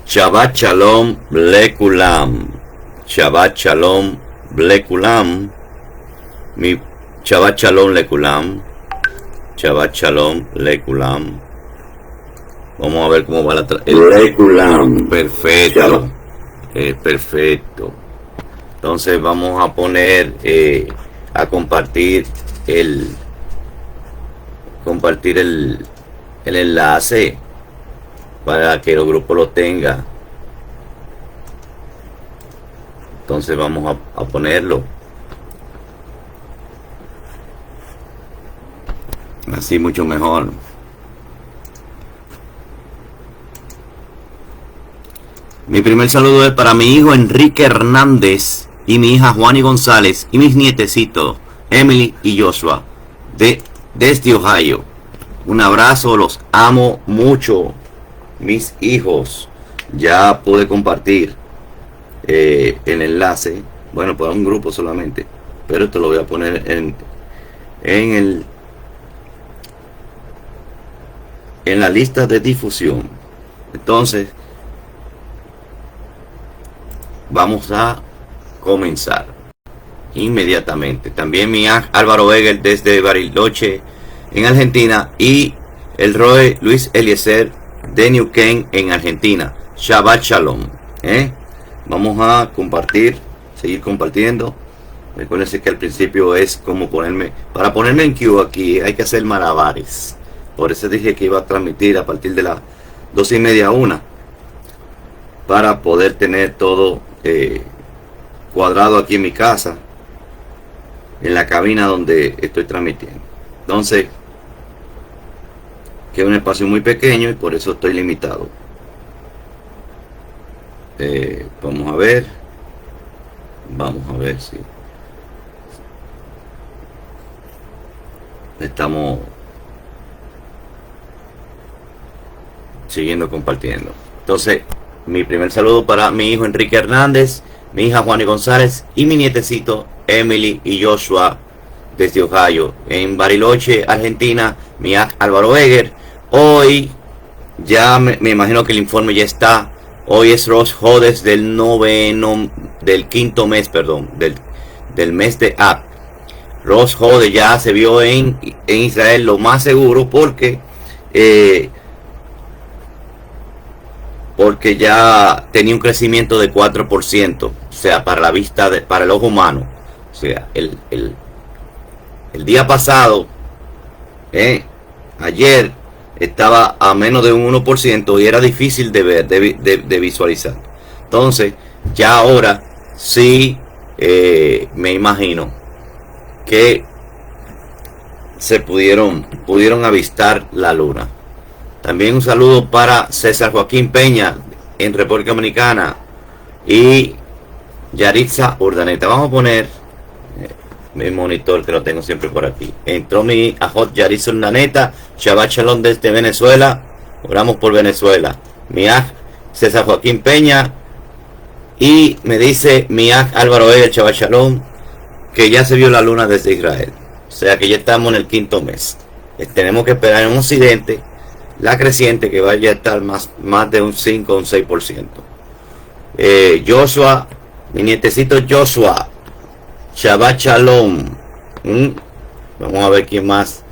Shabbat Shalom Blekulam. Shabbat Shalom Blekulam. Mi Shabbat Shalom Lekulam. Shabbat Shalom Lekulam. Vamos a ver cómo va la Lekulam. Perfecto. Perfecto. Entonces vamos a poner a compartir el enlace para que el grupo lo tenga. Entonces vamos a ponerlo así, mucho mejor. Mi primer saludo es para mi hijo Enrique Hernández y mi hija Juani González y mis nietecitos Emily y Joshua desde Ohio. Un abrazo, los amo mucho, mis hijos. Ya pude compartir el enlace, bueno, para un grupo solamente, pero te lo voy a poner en la lista de difusión. Entonces vamos a comenzar inmediatamente. También mi Álvaro Egel desde Bariloche en Argentina y el Roe Luis Eliezer de Neuquén en Argentina. Shabbat Shalom. Vamos a compartir, seguir compartiendo. Recuérdense que al principio es como para ponerme en queue aquí hay que hacer malabares. Por eso dije que iba a transmitir a partir de las 12:30 a 1 para poder tener todo cuadrado aquí en mi casa, en la cabina donde estoy transmitiendo. Entonces, que es un espacio muy pequeño y por eso estoy limitado. Vamos a ver si estamos siguiendo compartiendo. Entonces, mi primer saludo para mi hijo Enrique Hernández, mi hija Juani González y mi nietecito Emily y Joshua desde Ohio. En Bariloche, Argentina, mi Álvaro Egger. Hoy ya me imagino que el informe ya está. Hoy es Rosh Hodesh del quinto mes, perdón, del mes de Ab. Rosh Hodesh ya se vio en Israel, lo más seguro, porque ya tenía un crecimiento de 4%, o sea, para la vista, para el ojo humano. O sea, el día pasado, ayer, estaba a menos de un 1% y era difícil de ver, de visualizar. Entonces, ya ahora sí me imagino que se pudieron avistar la luna. También un saludo para César Joaquín Peña en República Dominicana y Yaritza Urdaneta. Vamos a poner mi monitor que lo tengo siempre por aquí. Entró mi ajot Yaritza Urdaneta. Shabbat Shalom desde Venezuela. Oramos por Venezuela. Mi César Joaquín Peña. Y me dice mi Álvaro Egel, Shabbat Shalom, que ya se vio la luna desde Israel. O sea que ya estamos en el quinto mes. Tenemos que esperar en Occidente la creciente, que vaya a estar más de un 5 o un 6%. Joshua, mi nietecito Joshua, Shabbat Shalom. Vamos a ver quién más.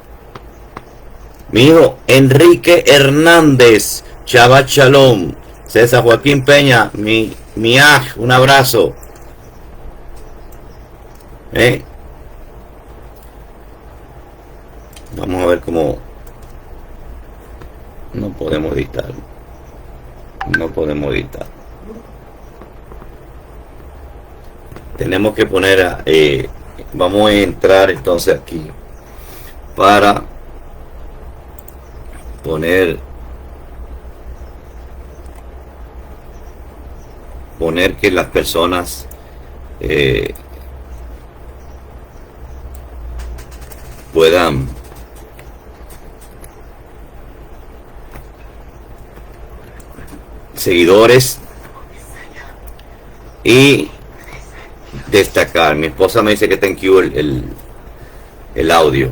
Mi hijo Enrique Hernández, Shabbat Shalom. César Joaquín Peña, mi un abrazo. Vamos a ver cómo. No podemos editar. Tenemos que poner vamos a entrar entonces aquí para poner que las personas puedan seguidores y destacar. Mi esposa me dice que está en queue el audio.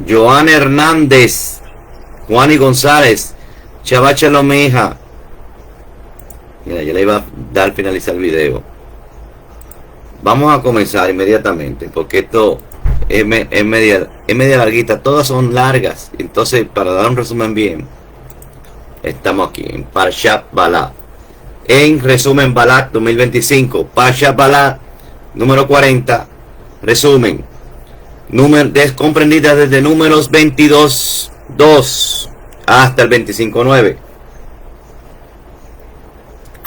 Joana Hernández, Juani González, Shabbat Shalom, mi hija. Mira, yo le iba a dar finalizar el video. Vamos a comenzar inmediatamente, porque esto es media larguita. Todas son largas. Entonces, para dar un resumen bien, estamos aquí en Parshat Balak. En resumen Balak 2025, Parshat Balak número 40. Resumen, comprendida desde números 22.2 hasta el 25.9.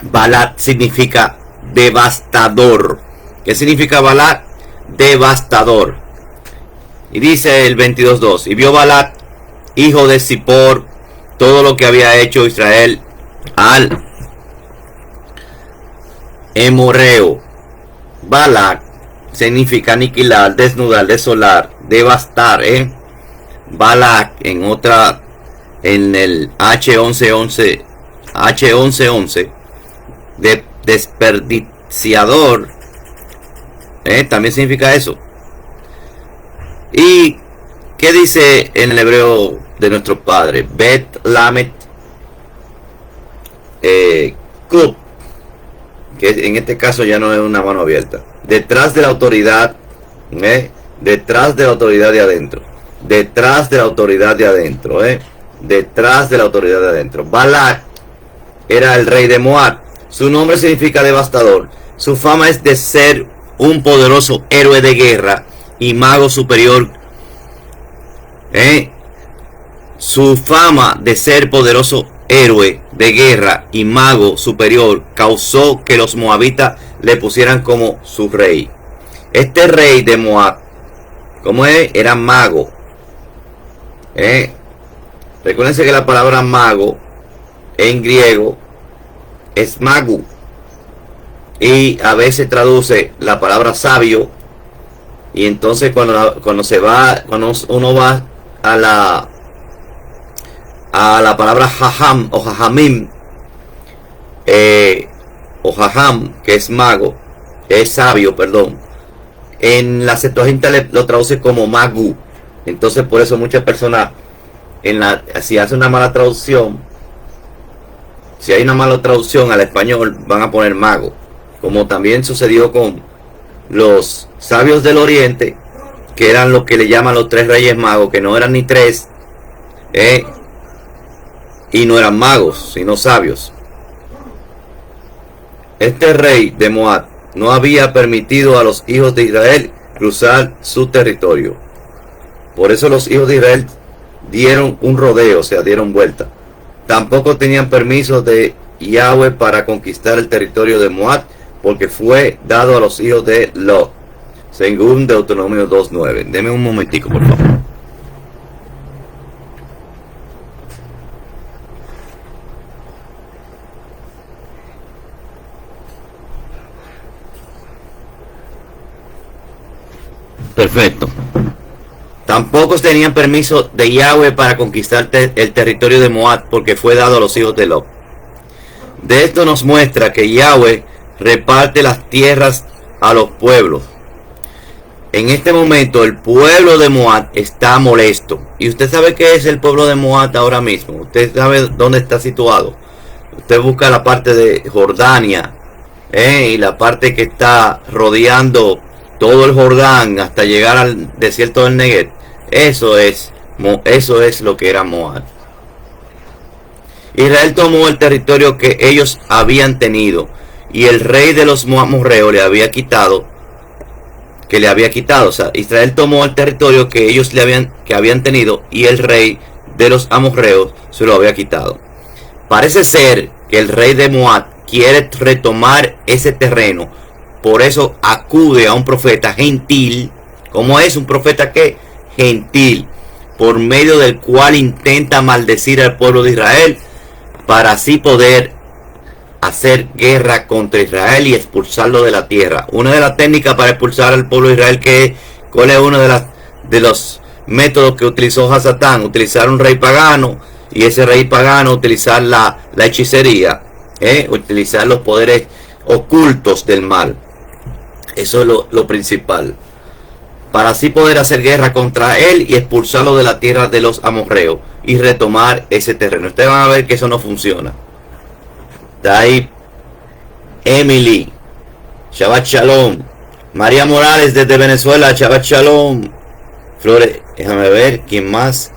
Balak significa devastador. ¿Qué significa Balak? Devastador. Y dice el 22.2: y vio Balak, hijo de Zippor, todo lo que había hecho Israel al Emorreo. Balak significa aniquilar, desnudar, desolar, devastar. Balak en el H1111 de desperdiciador, también significa eso. ¿Y qué dice en el hebreo de nuestro padre? Bet Lamet Kub, que en este caso ya no es una mano abierta. Detrás de la autoridad, detrás de la autoridad de adentro. Detrás de la autoridad de adentro, detrás de la autoridad de adentro. Balak era el rey de Moab. Su nombre significa devastador. Su fama es de ser un poderoso héroe de guerra y mago superior. Su fama de ser poderoso héroe de guerra y mago superior causó que los moabitas le pusieran como su rey. Este rey de Moab, como era mago. Recuérdense que la palabra mago en griego es magu, y a veces traduce la palabra sabio. Y entonces cuando uno va a la palabra jajam o jajamim, o jajam, que es mago, es sabio, perdón, en la Septuaginta lo traduce como magu. Entonces por eso muchas personas si hace una mala traducción, si hay una mala traducción al español, van a poner mago, como también sucedió con los sabios del oriente, que eran lo que le llaman los tres reyes magos, que no eran ni tres, y no eran magos, sino sabios. Este rey de Moab no había permitido a los hijos de Israel cruzar su territorio. Por eso los hijos de Israel dieron un rodeo, o sea, dieron vuelta. Tampoco tenían permiso de Yahweh para conquistar el territorio de Moab, porque fue dado a los hijos de Lot, según Deuteronomio 2.9. Deme un momentico, por favor. Perfecto. Tampoco tenían permiso de Yahweh para conquistar el territorio de Moab, porque fue dado a los hijos de Lot. De esto nos muestra que Yahweh reparte las tierras a los pueblos. En este momento el pueblo de Moab está molesto. Y usted sabe qué es el pueblo de Moab ahora mismo. Usted sabe dónde está situado. Usted busca la parte de Jordania, y la parte que está rodeando todo el Jordán hasta llegar al desierto del Negev. Eso es lo que era Moab. Israel tomó el territorio que ellos habían tenido, y el rey de los amorreos le había quitado. O sea, Israel tomó el territorio que ellos habían tenido, y el rey de los amorreos se lo había quitado. Parece ser que el rey de Moab quiere retomar ese terreno. Por eso acude a un profeta gentil. ¿Cómo es un profeta qué? Gentil, por medio del cual intenta maldecir al pueblo de Israel, para así poder hacer guerra contra Israel y expulsarlo de la tierra. Una de las técnicas para expulsar al pueblo de Israel, ¿cuál es uno de los métodos que utilizó Hasatán? Utilizar un rey pagano, y ese rey pagano utilizar la hechicería, utilizar los poderes ocultos del mal. Eso es lo principal, para así poder hacer guerra contra él y expulsarlo de la tierra de los amorreos y retomar ese terreno. Ustedes van a ver que eso no funciona. Está ahí Emily, Shabbat Shalom. María Morales desde Venezuela, Shabbat Shalom. Flores, déjame ver, ¿quién más?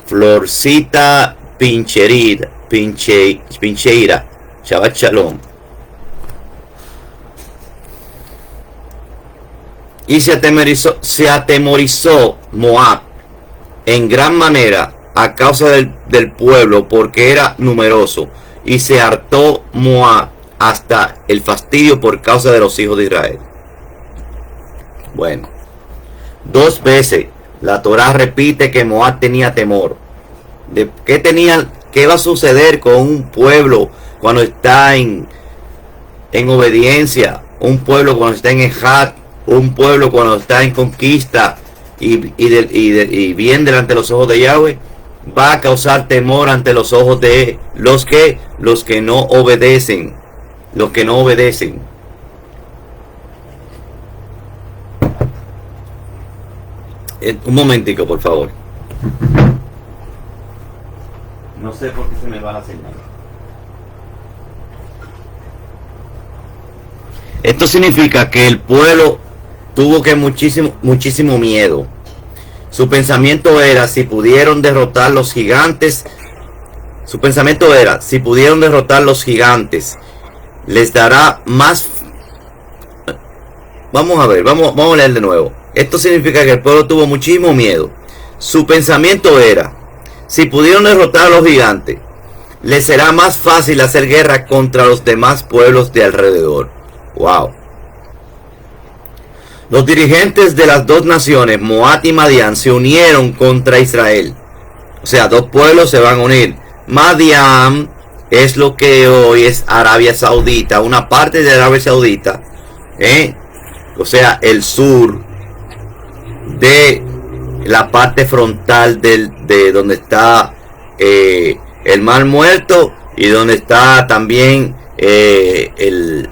Florcita Pincheira, Shabbat Shalom. Y se atemorizó Moab en gran manera a causa del pueblo, porque era numeroso, y se hartó Moab hasta el fastidio por causa de los hijos de Israel. Bueno, 2 veces la Torá repite que Moab tenía temor. ¿De qué tenía? ¿Qué va a suceder con un pueblo cuando está en obediencia? Un pueblo cuando está en ejat, un pueblo cuando está en conquista y bien delante de los ojos de Yahweh, va a causar temor ante los ojos de los que no obedecen. Los que no obedecen. Un momentico, por favor. No sé por qué se me va la señal. Esto significa que el pueblo tuvo que muchísimo miedo. Su pensamiento era, si pudieron derrotar los gigantes, les dará más. Vamos a ver, vamos a leer de nuevo. Esto significa que el pueblo tuvo muchísimo miedo. Su pensamiento era, si pudieron derrotar a los gigantes, les será más fácil hacer guerra contra los demás pueblos de alrededor. Wow. Los dirigentes de las 2 naciones, Moab y Madián, se unieron contra Israel. O sea, 2 pueblos se van a unir. Madián es lo que hoy es Arabia Saudita, una parte de Arabia Saudita, o sea, el sur de la parte frontal de donde está el Mar Muerto y donde está también el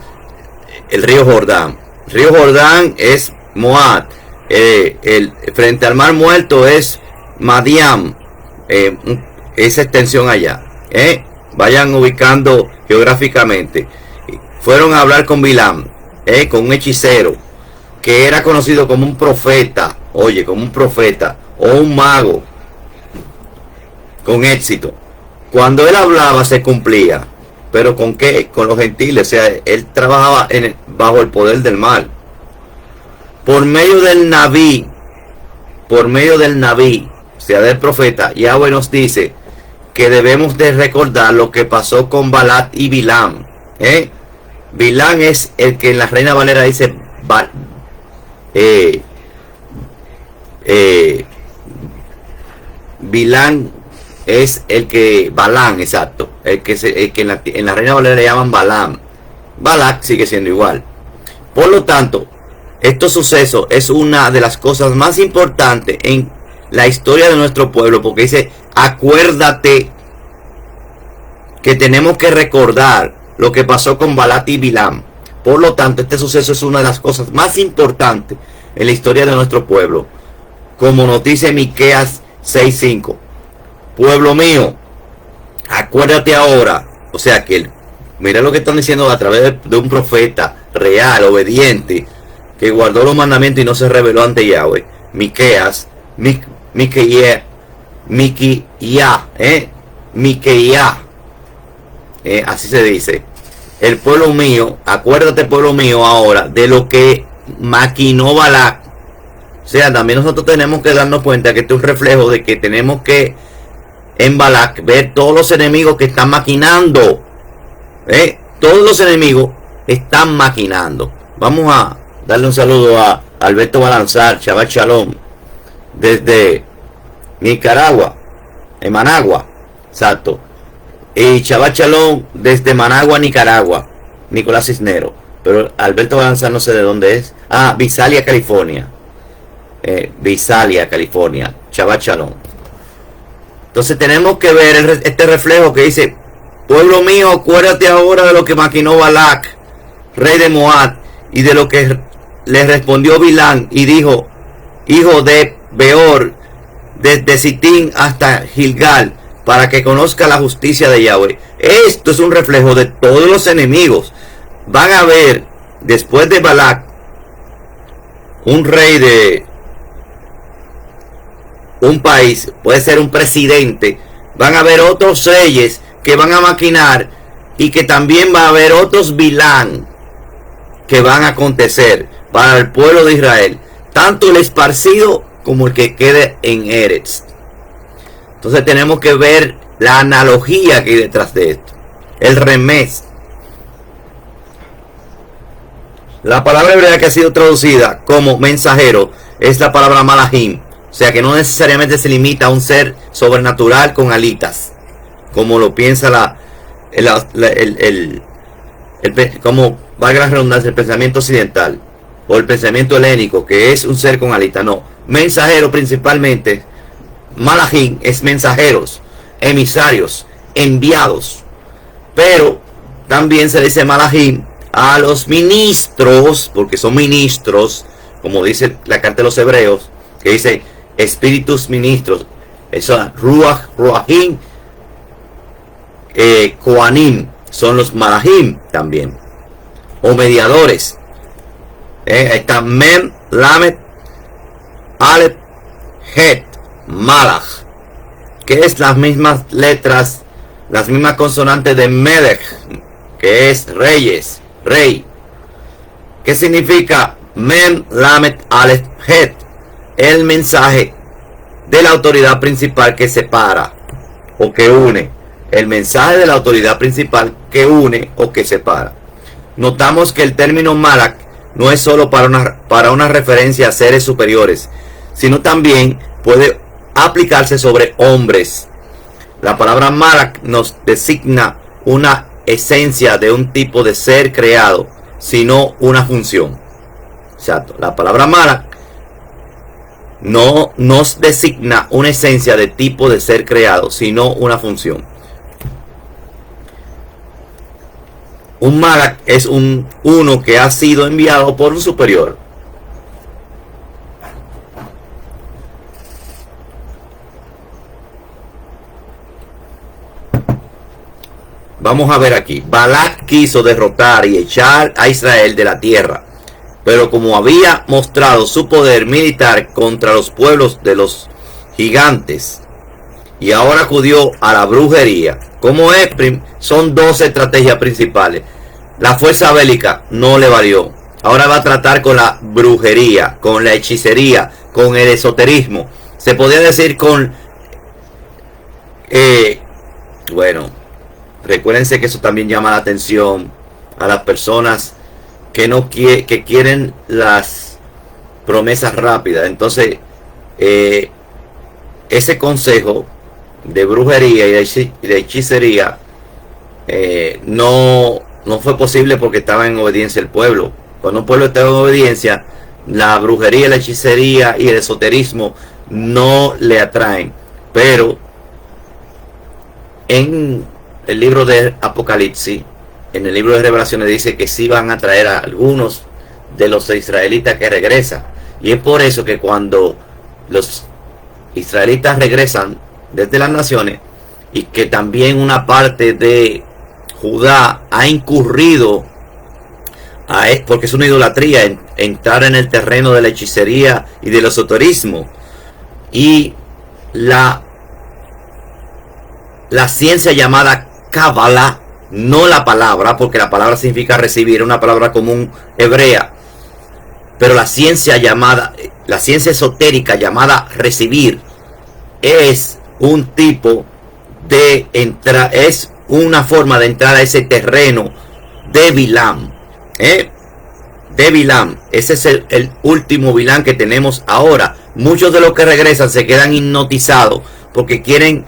río Jordán. Río Jordán es Moab, frente al Mar Muerto es Madián, esa extensión allá. Vayan ubicando geográficamente. Fueron a hablar con Bilam, con un hechicero que era conocido como un profeta, como un profeta o un mago con éxito. Cuando él hablaba se cumplía. ¿Pero con qué? Con los gentiles. O sea, él trabajaba bajo el poder del mal. Por medio del Naví, o sea, del profeta, Yahweh nos dice que debemos de recordar lo que pasó con Balac y Bilam. Bilam es el que en la Reina Valera dice Bilam es el que Balaam, exacto, el que en la Reina Valera le llaman Balaam. Balac sigue siendo igual. Por lo tanto, estos sucesos es una de las cosas más importantes en la historia de nuestro pueblo, porque dice, acuérdate, que tenemos que recordar lo que pasó con Balac y Bilam. Por lo tanto, este suceso es una de las cosas más importantes en la historia de nuestro pueblo, como nos dice Miqueas 6:5. Pueblo mío, acuérdate ahora. O sea que mira lo que están diciendo a través de un profeta real, obediente, que guardó los mandamientos y no se rebeló ante Yahweh. Miqueas, Miqueia, así se dice. El pueblo mío, acuérdate, pueblo mío, ahora de lo que maquinó Balac. O sea, también nosotros tenemos que darnos cuenta que esto es un reflejo de que tenemos que en Balac ver todos los enemigos que están maquinando. Todos los enemigos están maquinando. Vamos a darle un saludo a Alberto Balanzar, Shabbat Shalom, desde Nicaragua, en Managua, exacto. Y Shabbat Shalom desde Managua, Nicaragua, Nicolás Cisnero. Pero Alberto Balanzar no sé de dónde es. Visalia, California. Visalia, California. Shabbat Shalom. Entonces tenemos que ver este reflejo que dice, pueblo mío, acuérdate ahora de lo que maquinó Balac, rey de Moab, y de lo que le respondió Bilam, y dijo, hijo de Beor, desde Sitín hasta Gilgal, para que conozca la justicia de Yahweh. Esto es un reflejo de todos los enemigos. van a ver, después de Balac, un rey de un país, puede ser un presidente, van a haber otros reyes que van a maquinar y que también va a haber otros Bilán que van a acontecer para el pueblo de Israel, tanto el esparcido como el que quede en Eretz. Entonces tenemos que ver la analogía que hay detrás de esto, el remés. La palabra hebrea que ha sido traducida como mensajero es la palabra malahim, o sea que no necesariamente se limita a un ser sobrenatural con alitas, como lo piensa como valga la redundancia, el pensamiento occidental o el pensamiento helénico, que es un ser con alitas. No, mensajero principalmente, malahim es mensajeros, emisarios, enviados, pero también se dice malahim a los ministros, porque son ministros, como dice la carta de los hebreos, que dice espíritus ministros, eso, ruach, ruachim, koanim, son los malahim también, o mediadores. Está mem, lamet, aleph, het, malach, que es las mismas letras, las mismas consonantes de melech, que es reyes, rey. ¿Qué significa mem, lamet, aleph, het? El mensaje de la autoridad principal que separa o que une. El mensaje de la autoridad principal que une o que separa. Notamos que el término malach no es solo para una referencia a seres superiores, sino también puede aplicarse sobre hombres. La palabra malach nos designa una esencia de un tipo de ser creado, sino una función. Exacto. La palabra malach no nos designa una esencia de tipo de ser creado, sino una función. Un malach es uno que ha sido enviado por un superior. Vamos a ver aquí. Balac quiso derrotar y echar a Israel de la tierra, pero como había mostrado su poder militar contra los pueblos de los gigantes, y ahora acudió a la brujería. Como Eprim, son dos estrategias principales. La fuerza bélica no le valió. Ahora va a tratar con la brujería, con la hechicería, con el esoterismo. Se podría decir con... bueno, recuérdense que eso también llama la atención a las personas que quieren las promesas rápidas. Entonces, ese consejo de brujería y de hechicería no fue posible porque estaba en obediencia el pueblo. Cuando un pueblo está en obediencia, la brujería, la hechicería y el esoterismo no le atraen. Pero en el libro de Apocalipsis, en el libro de Revelaciones, dice que sí van a traer a algunos de los israelitas que regresan. Y es por eso que cuando los israelitas regresan desde las naciones, y que también una parte de Judá ha incurrido porque es una idolatría entrar en el terreno de la hechicería y del esoterismo, y la ciencia llamada Kabbalah, no la palabra, porque la palabra significa recibir, una palabra común hebrea, pero la ciencia esotérica llamada recibir es un tipo de es una forma de entrar a ese terreno de Bilam, de Bilam. Ese es el último Bilam que tenemos ahora. Muchos de los que regresan se quedan hipnotizados porque quieren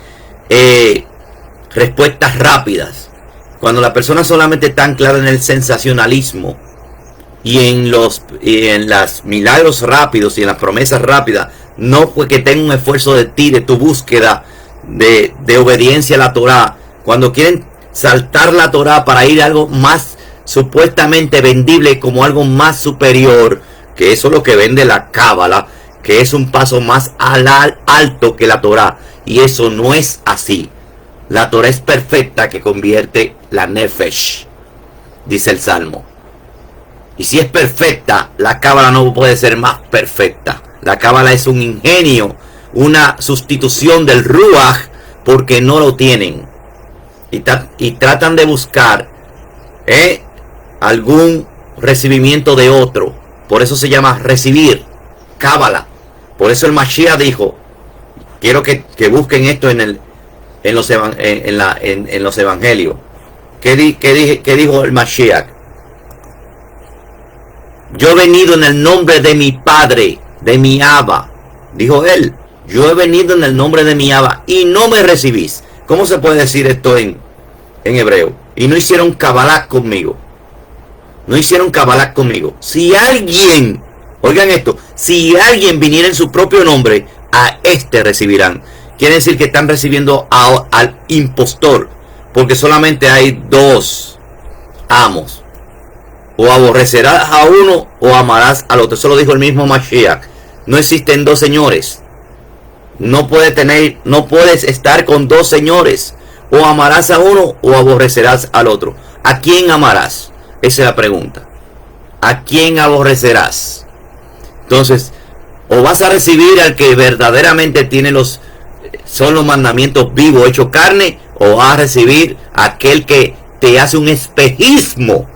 respuestas rápidas, cuando la persona solamente está anclada en el sensacionalismo y en los milagros rápidos y en las promesas rápidas, no fue que tenga un esfuerzo de ti, de tu búsqueda de obediencia a la Torá. Cuando quieren saltar la Torá para ir a algo más supuestamente vendible, como algo más superior, que eso es lo que vende la Cábala, que es un paso más alto que la Torá, y eso no es así. La Torá es perfecta, que convierte la Nefesh, dice el Salmo. Y si es perfecta, la cábala no puede ser más perfecta. La cábala es un ingenio, una sustitución del ruaj, porque no lo tienen. Y tratan de buscar algún recibimiento de otro. Por eso se llama recibir, cábala. Por eso el Mashiach dijo, quiero que busquen esto en los evangelios. ¿Qué dijo el Mashiach? Yo he venido en el nombre de mi Padre, de mi Abba. Dijo él, yo he venido en el nombre de mi Abba y no me recibís. ¿Cómo se puede decir esto en hebreo? Y no hicieron cabalá conmigo. No hicieron cabalá conmigo. Si alguien, oigan esto, si alguien viniera en su propio nombre, a este recibirán. Quiere decir que están recibiendo al impostor, porque solamente hay dos amos. O aborrecerás a uno o amarás al otro. Eso lo dijo el mismo Mashiach. No existen dos señores. No puedes estar con dos señores. O amarás a uno o aborrecerás al otro. ¿A quién amarás? Esa es la pregunta. ¿A quién aborrecerás? Entonces, o vas a recibir al que verdaderamente tiene son los mandamientos vivos, hecho carne, o vas a recibir a aquel que te hace un espejismo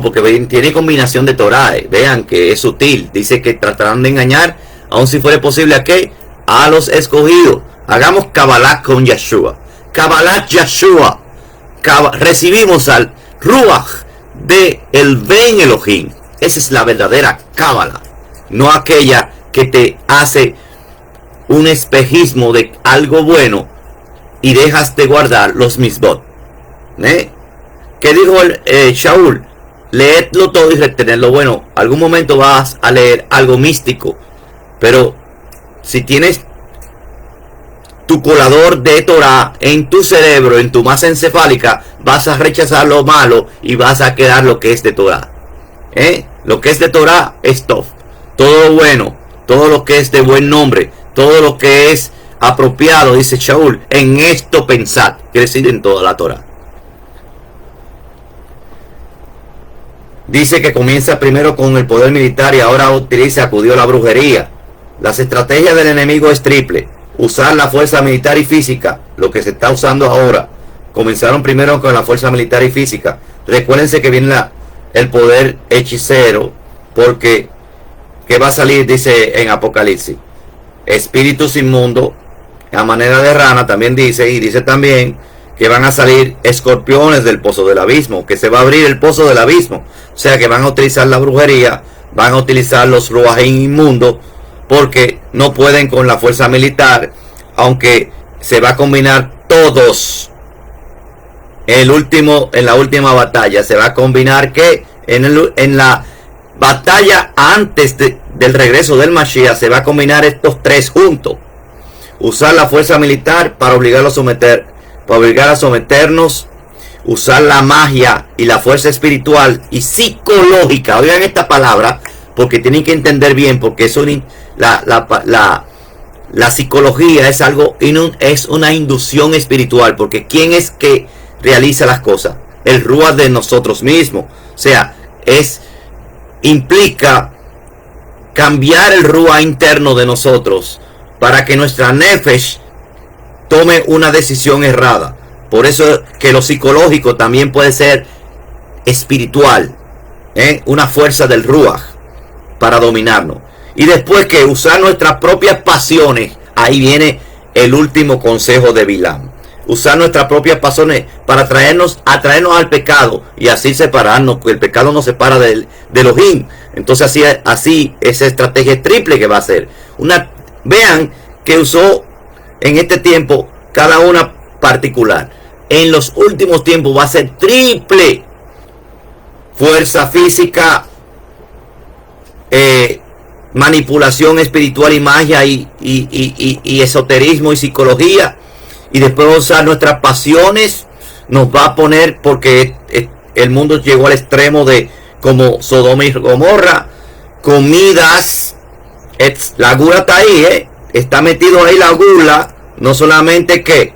porque tiene combinación de Torah. Vean que es sutil. Dice que tratarán de engañar, aun si fuera posible, ¿a qué? A los escogidos. Hagamos Kabbalah con Yeshua. Kabbalah Yeshua. Recibimos al Ruach de el Ben Elohim. Esa es la verdadera Kabbalah. No aquella que te hace un espejismo de algo bueno y dejas de guardar los misbot. ¿Qué dijo Shaul? Leedlo todo y retenerlo. Bueno, algún momento vas a leer algo místico, pero si tienes tu colador de Torah en tu cerebro, en tu masa encefálica, vas a rechazar lo malo y vas a quedar lo que es de Torah. Lo que es de Torah es Tov. Todo lo bueno, todo lo que es de buen nombre, todo lo que es apropiado, dice Shaul, en esto pensad. Quiere decir en toda la Torah. Dice que comienza primero con el poder militar y ahora acudió a la brujería. Las estrategias del enemigo es triple. Usar la fuerza militar y física, lo que se está usando ahora. Comenzaron primero con la fuerza militar y física. Recuérdense que viene el poder hechicero, porque ¿qué va a salir? Dice en Apocalipsis. Espíritus inmundos, a manera de rana también dice, y dice también que van a salir escorpiones del pozo del abismo, que se va a abrir el pozo del abismo. O sea que van a utilizar la brujería, van a utilizar los ruajín inmundos, porque no pueden con la fuerza militar, aunque se va a combinar todos. En la última batalla se va a combinar que en la batalla antes del regreso del Mashiach se va a combinar estos tres juntos. Usar la fuerza militar para obligar a someternos, usar la magia y la fuerza espiritual y psicológica. Oigan esta palabra, porque tienen que entender bien, porque la psicología es algo, es una inducción espiritual, porque ¿quién es que realiza las cosas? El Ruach de nosotros mismos. O sea, implica cambiar el Ruach interno de nosotros para que nuestra Nefesh tome una decisión errada. Por eso que lo psicológico también puede ser espiritual, una fuerza del Ruach para dominarnos. Y después que usar nuestras propias pasiones, ahí viene el último consejo de Bilam. Usar nuestras propias pasiones para atraernos al pecado y así separarnos, porque el pecado nos separa de Elohim. Entonces así esa estrategia triple que va a ser. Vean que usó en este tiempo cada una particular. En los últimos tiempos va a ser triple. Fuerza física, manipulación espiritual y magia y esoterismo y psicología. Y después va a usar nuestras pasiones. Nos va a poner, porque el mundo llegó al extremo de como Sodoma y Gomorra. Comidas. La gula está ahí, está metido ahí la gula. No solamente que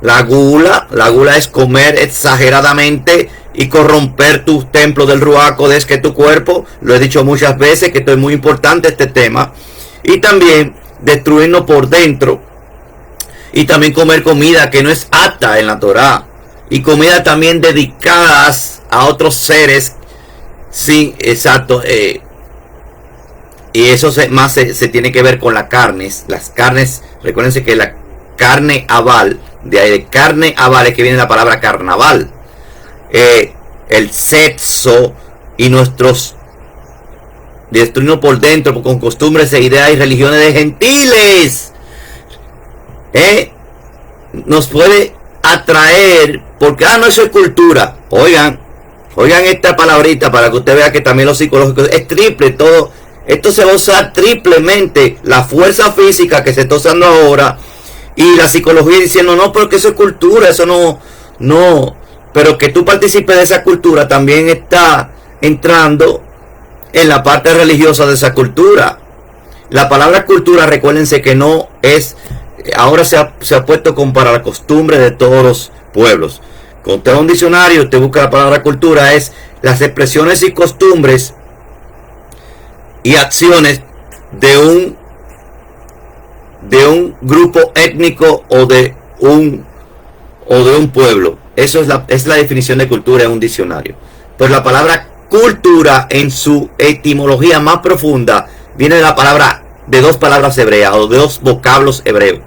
la gula es comer exageradamente y corromper tus templos del Ruach Kodesh, que es tu cuerpo. Lo he dicho muchas veces que esto es muy importante, este tema. Y también destruirnos por dentro. Y también comer comida que no es apta en la Torah. Y comida también dedicadas a otros seres. Sí, exacto. Y eso se tiene que ver con las carnes. Las carnes, recuérdense que la carne aval, de ahí de carne aval es que viene la palabra carnaval. El sexo y nuestros destruirnos por dentro con costumbres e ideas y religiones de gentiles. Nos puede atraer, porque no, eso es cultura. Oigan esta palabrita para que usted vea que también lo psicológico es triple. Todo esto se va a usar triplemente. La fuerza física que se está usando ahora y la psicología diciendo no, porque eso es cultura, eso no. Pero que tú participes de esa cultura también está entrando en la parte religiosa de esa cultura. La palabra cultura, recuérdense que no es, ahora se ha puesto como para la costumbre de todos los pueblos. Cuando usted va a un diccionario, usted busca la palabra cultura, es las expresiones y costumbres y acciones de un grupo étnico o de un pueblo. Eso es la definición de cultura en un diccionario. Pero la palabra cultura en su etimología más profunda viene de dos palabras hebreas o de dos vocablos hebreos.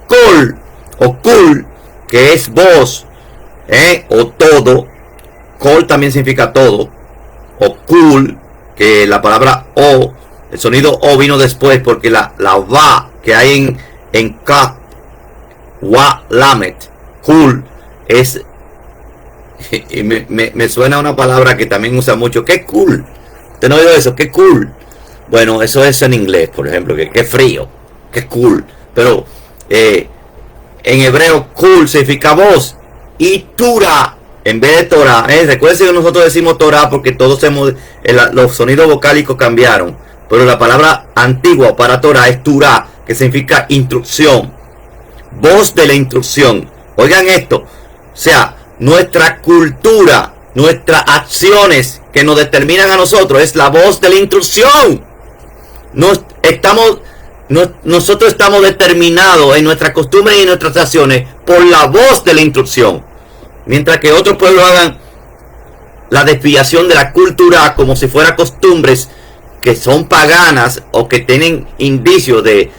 Kol o kul, que es voz, o todo. Kol también significa todo. O kul, que la palabra o, el sonido o vino después porque la va que hay en ka, wa, lamet, kul, es, y me suena una palabra que también usa mucho, que cool. ¿Usted no ha oído eso? Que cool. Bueno, eso es en inglés, por ejemplo, que frío, que cool. Pero en hebreo cool significa voz. Y Tura, en vez de Torah, recuerden que nosotros decimos Torah porque todos los sonidos vocálicos cambiaron. Pero la palabra antigua para Torah es Turah, que significa instrucción. Voz de la instrucción. Oigan esto. O sea, nuestra cultura, nuestras acciones que nos determinan a nosotros es la voz de la instrucción. Nosotros estamos determinados en nuestras costumbres y en nuestras acciones por la voz de la instrucción. Mientras que otros pueblos hagan la desviación de la cultura como si fueran costumbres que son paganas o que tienen indicios de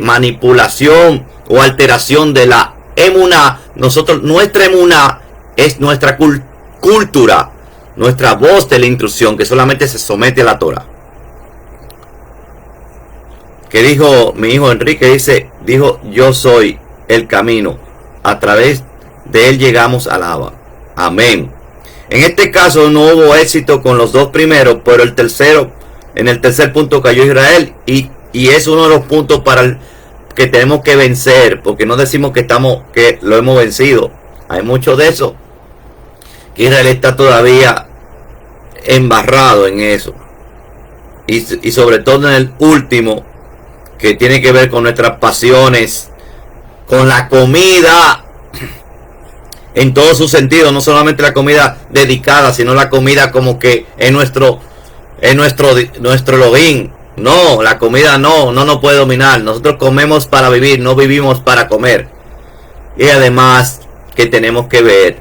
manipulación o alteración de la emuná. Nuestra emuná es nuestra cultura, nuestra voz de la instrucción que solamente se somete a la Torah. Que dijo mi hijo Enrique, dijo yo soy el camino, a través de él llegamos al Abba. Amén. En este caso no hubo éxito con los dos primeros, pero en el tercer punto cayó Israel y es uno de los puntos que tenemos que vencer, porque no decimos que lo hemos vencido. Hay mucho de eso, que Israel está todavía embarrado en eso, y sobre todo en el último, que tiene que ver con nuestras pasiones, con la comida en todo su sentido, no solamente la comida dedicada, sino la comida como que en nuestro login. No, la comida no nos puede dominar. Nosotros comemos para vivir, no vivimos para comer. Y además que tenemos que ver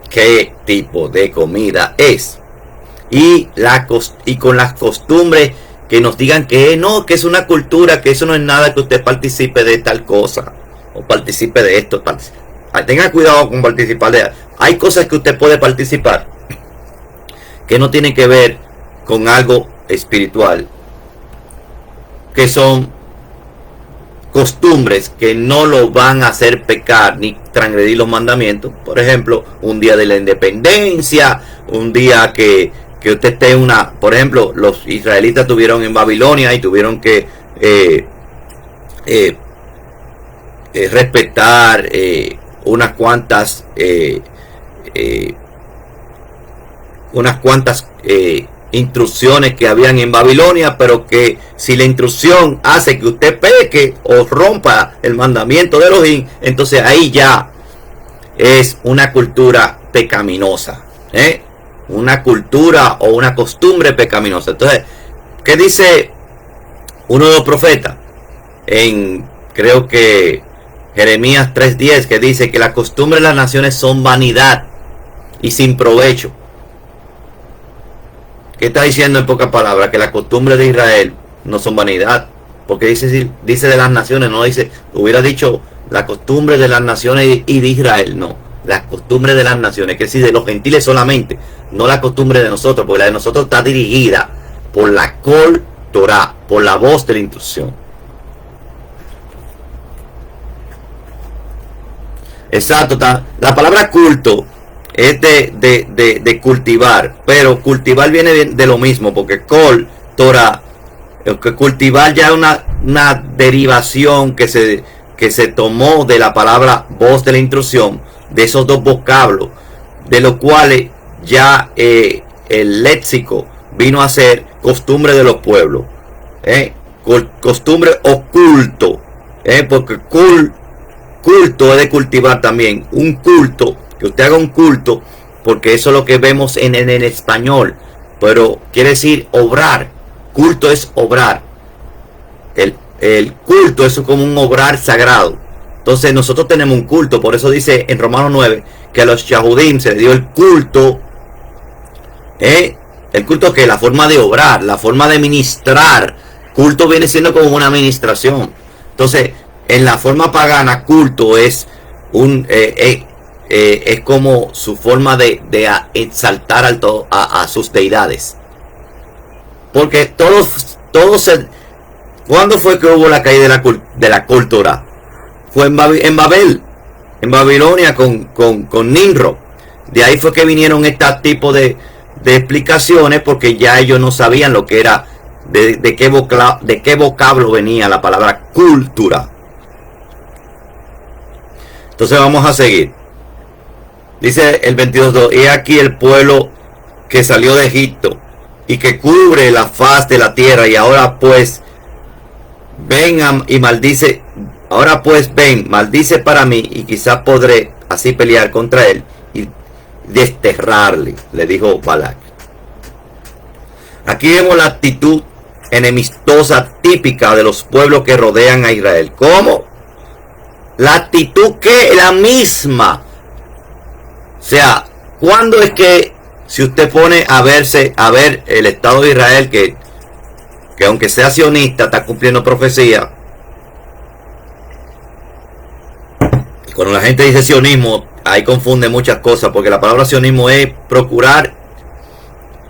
qué tipo de comida es. Y con las costumbres que nos digan que no, que es una cultura, que eso no es nada, que usted participe de tal cosa o participe de esto. Tenga cuidado con participar de. Hay cosas que usted puede participar que no tienen que ver con algo espiritual, que son costumbres que no lo van a hacer pecar ni transgredir los mandamientos. Por ejemplo, un día de la independencia, un día que usted esté por ejemplo, los israelitas estuvieron en Babilonia y tuvieron que respetar unas cuantas instrucciones que habían en Babilonia, pero que si la instrucción hace que usted peque o rompa el mandamiento de Elohim, entonces ahí ya es una cultura pecaminosa. una cultura o una costumbre pecaminosa. Entonces, ¿qué dice uno de los profetas? Creo que Jeremías 3:10, que dice que las costumbres de las naciones son vanidad y sin provecho. ¿Qué está diciendo en pocas palabras? Que las costumbres de Israel no son vanidad. Porque dice de las naciones, no dice, hubiera dicho las costumbres de las naciones y de Israel, no. Las costumbres de las naciones, que es decir, de los gentiles solamente, no la costumbre de nosotros, porque la de nosotros está dirigida por la Kol Torah, por la voz de la instrucción. Exacto, la palabra culto es de cultivar, pero cultivar viene de lo mismo, porque Kol Torah, que cultivar ya es una derivación que se tomó de la palabra voz de la instrucción, de esos dos vocablos, de los cuales ya el léxico vino a ser costumbre de los pueblos, costumbre o culto, porque culto es de cultivar también, un culto, que usted haga un culto, porque eso es lo que vemos en el español, pero quiere decir obrar. Culto es obrar. El culto es como un obrar sagrado. Entonces nosotros tenemos un culto. Por eso dice en Romanos 9 que a los Yahudim se les dio el culto. El culto, que es la forma de obrar, la forma de ministrar. Culto viene siendo como una administración. Entonces en la forma pagana, culto es es como su forma de exaltar a sus deidades. Porque todos ¿cuándo fue que hubo la caída de la Kol Torah? Fue en Babel, en Babilonia con Nimrod. De ahí fue que vinieron este tipo de explicaciones, porque ya ellos no sabían lo que era, de qué vocablo venía la palabra cultura. Entonces vamos a seguir. Dice el 22:2, he aquí el pueblo que salió de Egipto y que cubre la faz de la tierra, y ahora pues ven y maldice, ahora pues ven, maldice para mí, y quizás podré así pelear contra él y desterrarle, le dijo Balac. Aquí vemos la actitud enemistosa típica de los pueblos que rodean a Israel. ¿Cómo? La actitud que la misma. O sea, ¿cuándo es que, si usted pone a ver el Estado de Israel, que aunque sea sionista, está cumpliendo profecía? Y cuando la gente dice sionismo, ahí confunde muchas cosas, porque la palabra sionismo es procurar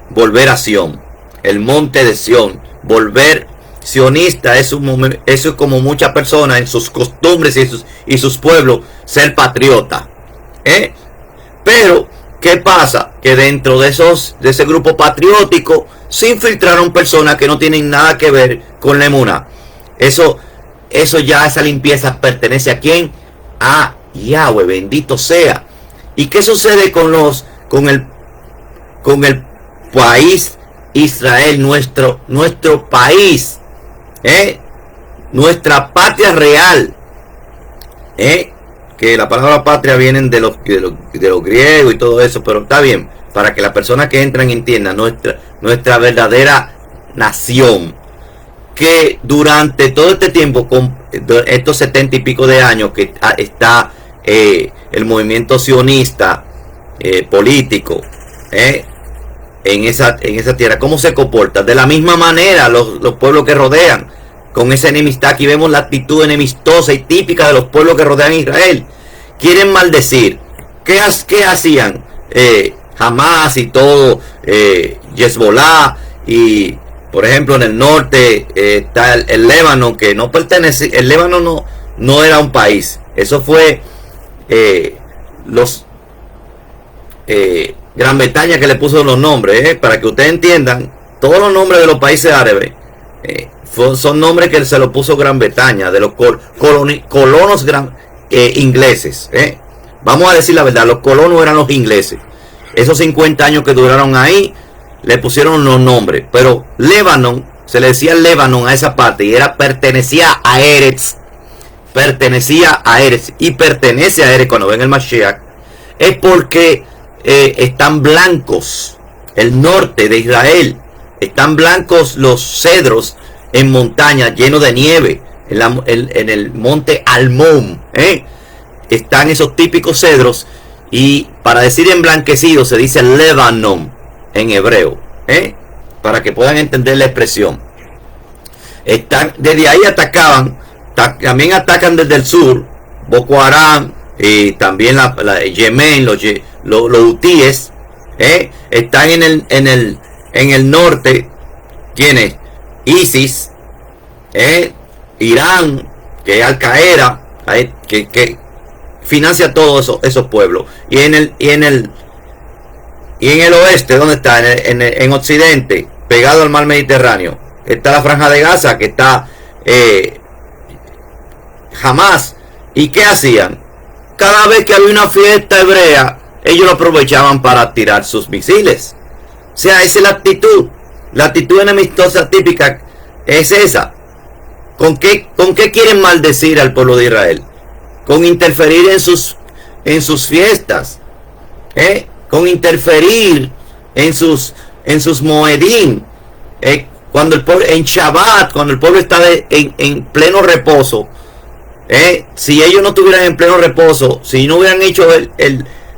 volver a Sión, el monte de Sión, volver. Sionista eso es como muchas personas en sus costumbres y sus pueblos, ser patriota. Pero ¿qué pasa? Que dentro de ese grupo patriótico se infiltraron personas que no tienen nada que ver con la emuná. Eso ya, esa limpieza pertenece ¿a quién? A Yahweh, bendito sea. ¿Y qué sucede con el país Israel, nuestro país? Nuestra patria real, que la palabra patria viene de los griegos y todo eso, pero está bien, para que las personas que entran entiendan nuestra verdadera nación, que durante todo este tiempo, con estos 70 y pico de años que está el movimiento sionista político, en esa tierra, ¿cómo se comporta? De la misma manera los pueblos que rodean, con esa enemistad. Aquí vemos la actitud enemistosa y típica de los pueblos que rodean a Israel. Quieren maldecir. ¿Qué hacían? Hamas y todo, Hezbollah, y por ejemplo en el norte está el Líbano, que no pertenece, el Líbano no era un país. Eso fue Gran Bretaña que le puso los nombres, para que ustedes entiendan. Todos los nombres de los países árabes son nombres que se los puso Gran Bretaña, de los colonos ingleses. Vamos a decir la verdad, los colonos eran los ingleses. Esos 50 años que duraron ahí, le pusieron los nombres. Pero Líbano, se le decía Líbano a esa parte, y pertenecía a Eretz. Y pertenece a Eretz cuando ven el Mashiach. Es porque están blancos. El norte de Israel, están blancos los cedros en montaña llenos de nieve, en el monte Almón, están esos típicos cedros, y para decir emblanquecido se dice Lebanon en hebreo, para que puedan entender la expresión. Desde ahí atacaban, también atacan desde el sur, Boko Haram, y también Yemen, los hutíes, están en el norte. ¿Quiénes? ISIS, Irán, que es Al Qaeda, que financia todos esos pueblos. Y en el oeste, ¿dónde está? En occidente, pegado al mar Mediterráneo, está la Franja de Gaza, que está Hamas. ¿Y qué hacían? Cada vez que había una fiesta hebrea, ellos lo aprovechaban para tirar sus misiles. O sea, esa es la actitud. La actitud enemistosa típica es esa. ¿Con qué quieren maldecir al pueblo de Israel? Con interferir en sus fiestas, con interferir en sus moedín, cuando el pueblo, en Shabbat, cuando el pueblo está en pleno reposo, si ellos no estuvieran en pleno reposo, si no hubieran hecho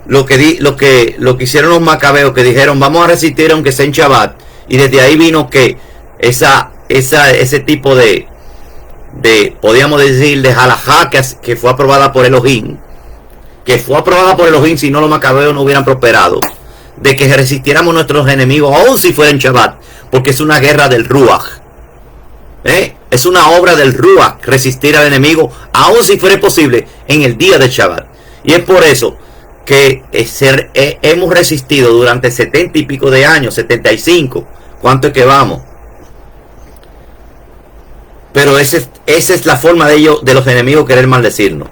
lo que hicieron los macabeos, que dijeron vamos a resistir aunque sea en Shabbat, y desde ahí vino que ese tipo de podríamos decir de halajá que fue aprobada por Elohim, si no los macabeos no hubieran prosperado, de que resistiéramos a nuestros enemigos aun si fuera en Shabbat, porque es una guerra del Ruach, es una obra del Ruach resistir al enemigo aun si fuera posible en el día de Shabbat. Y es por eso que hemos resistido durante 70 y pico de años, 75, ¿cuánto es que vamos? Pero esa es la forma de ellos, de los enemigos, querer maldecirnos,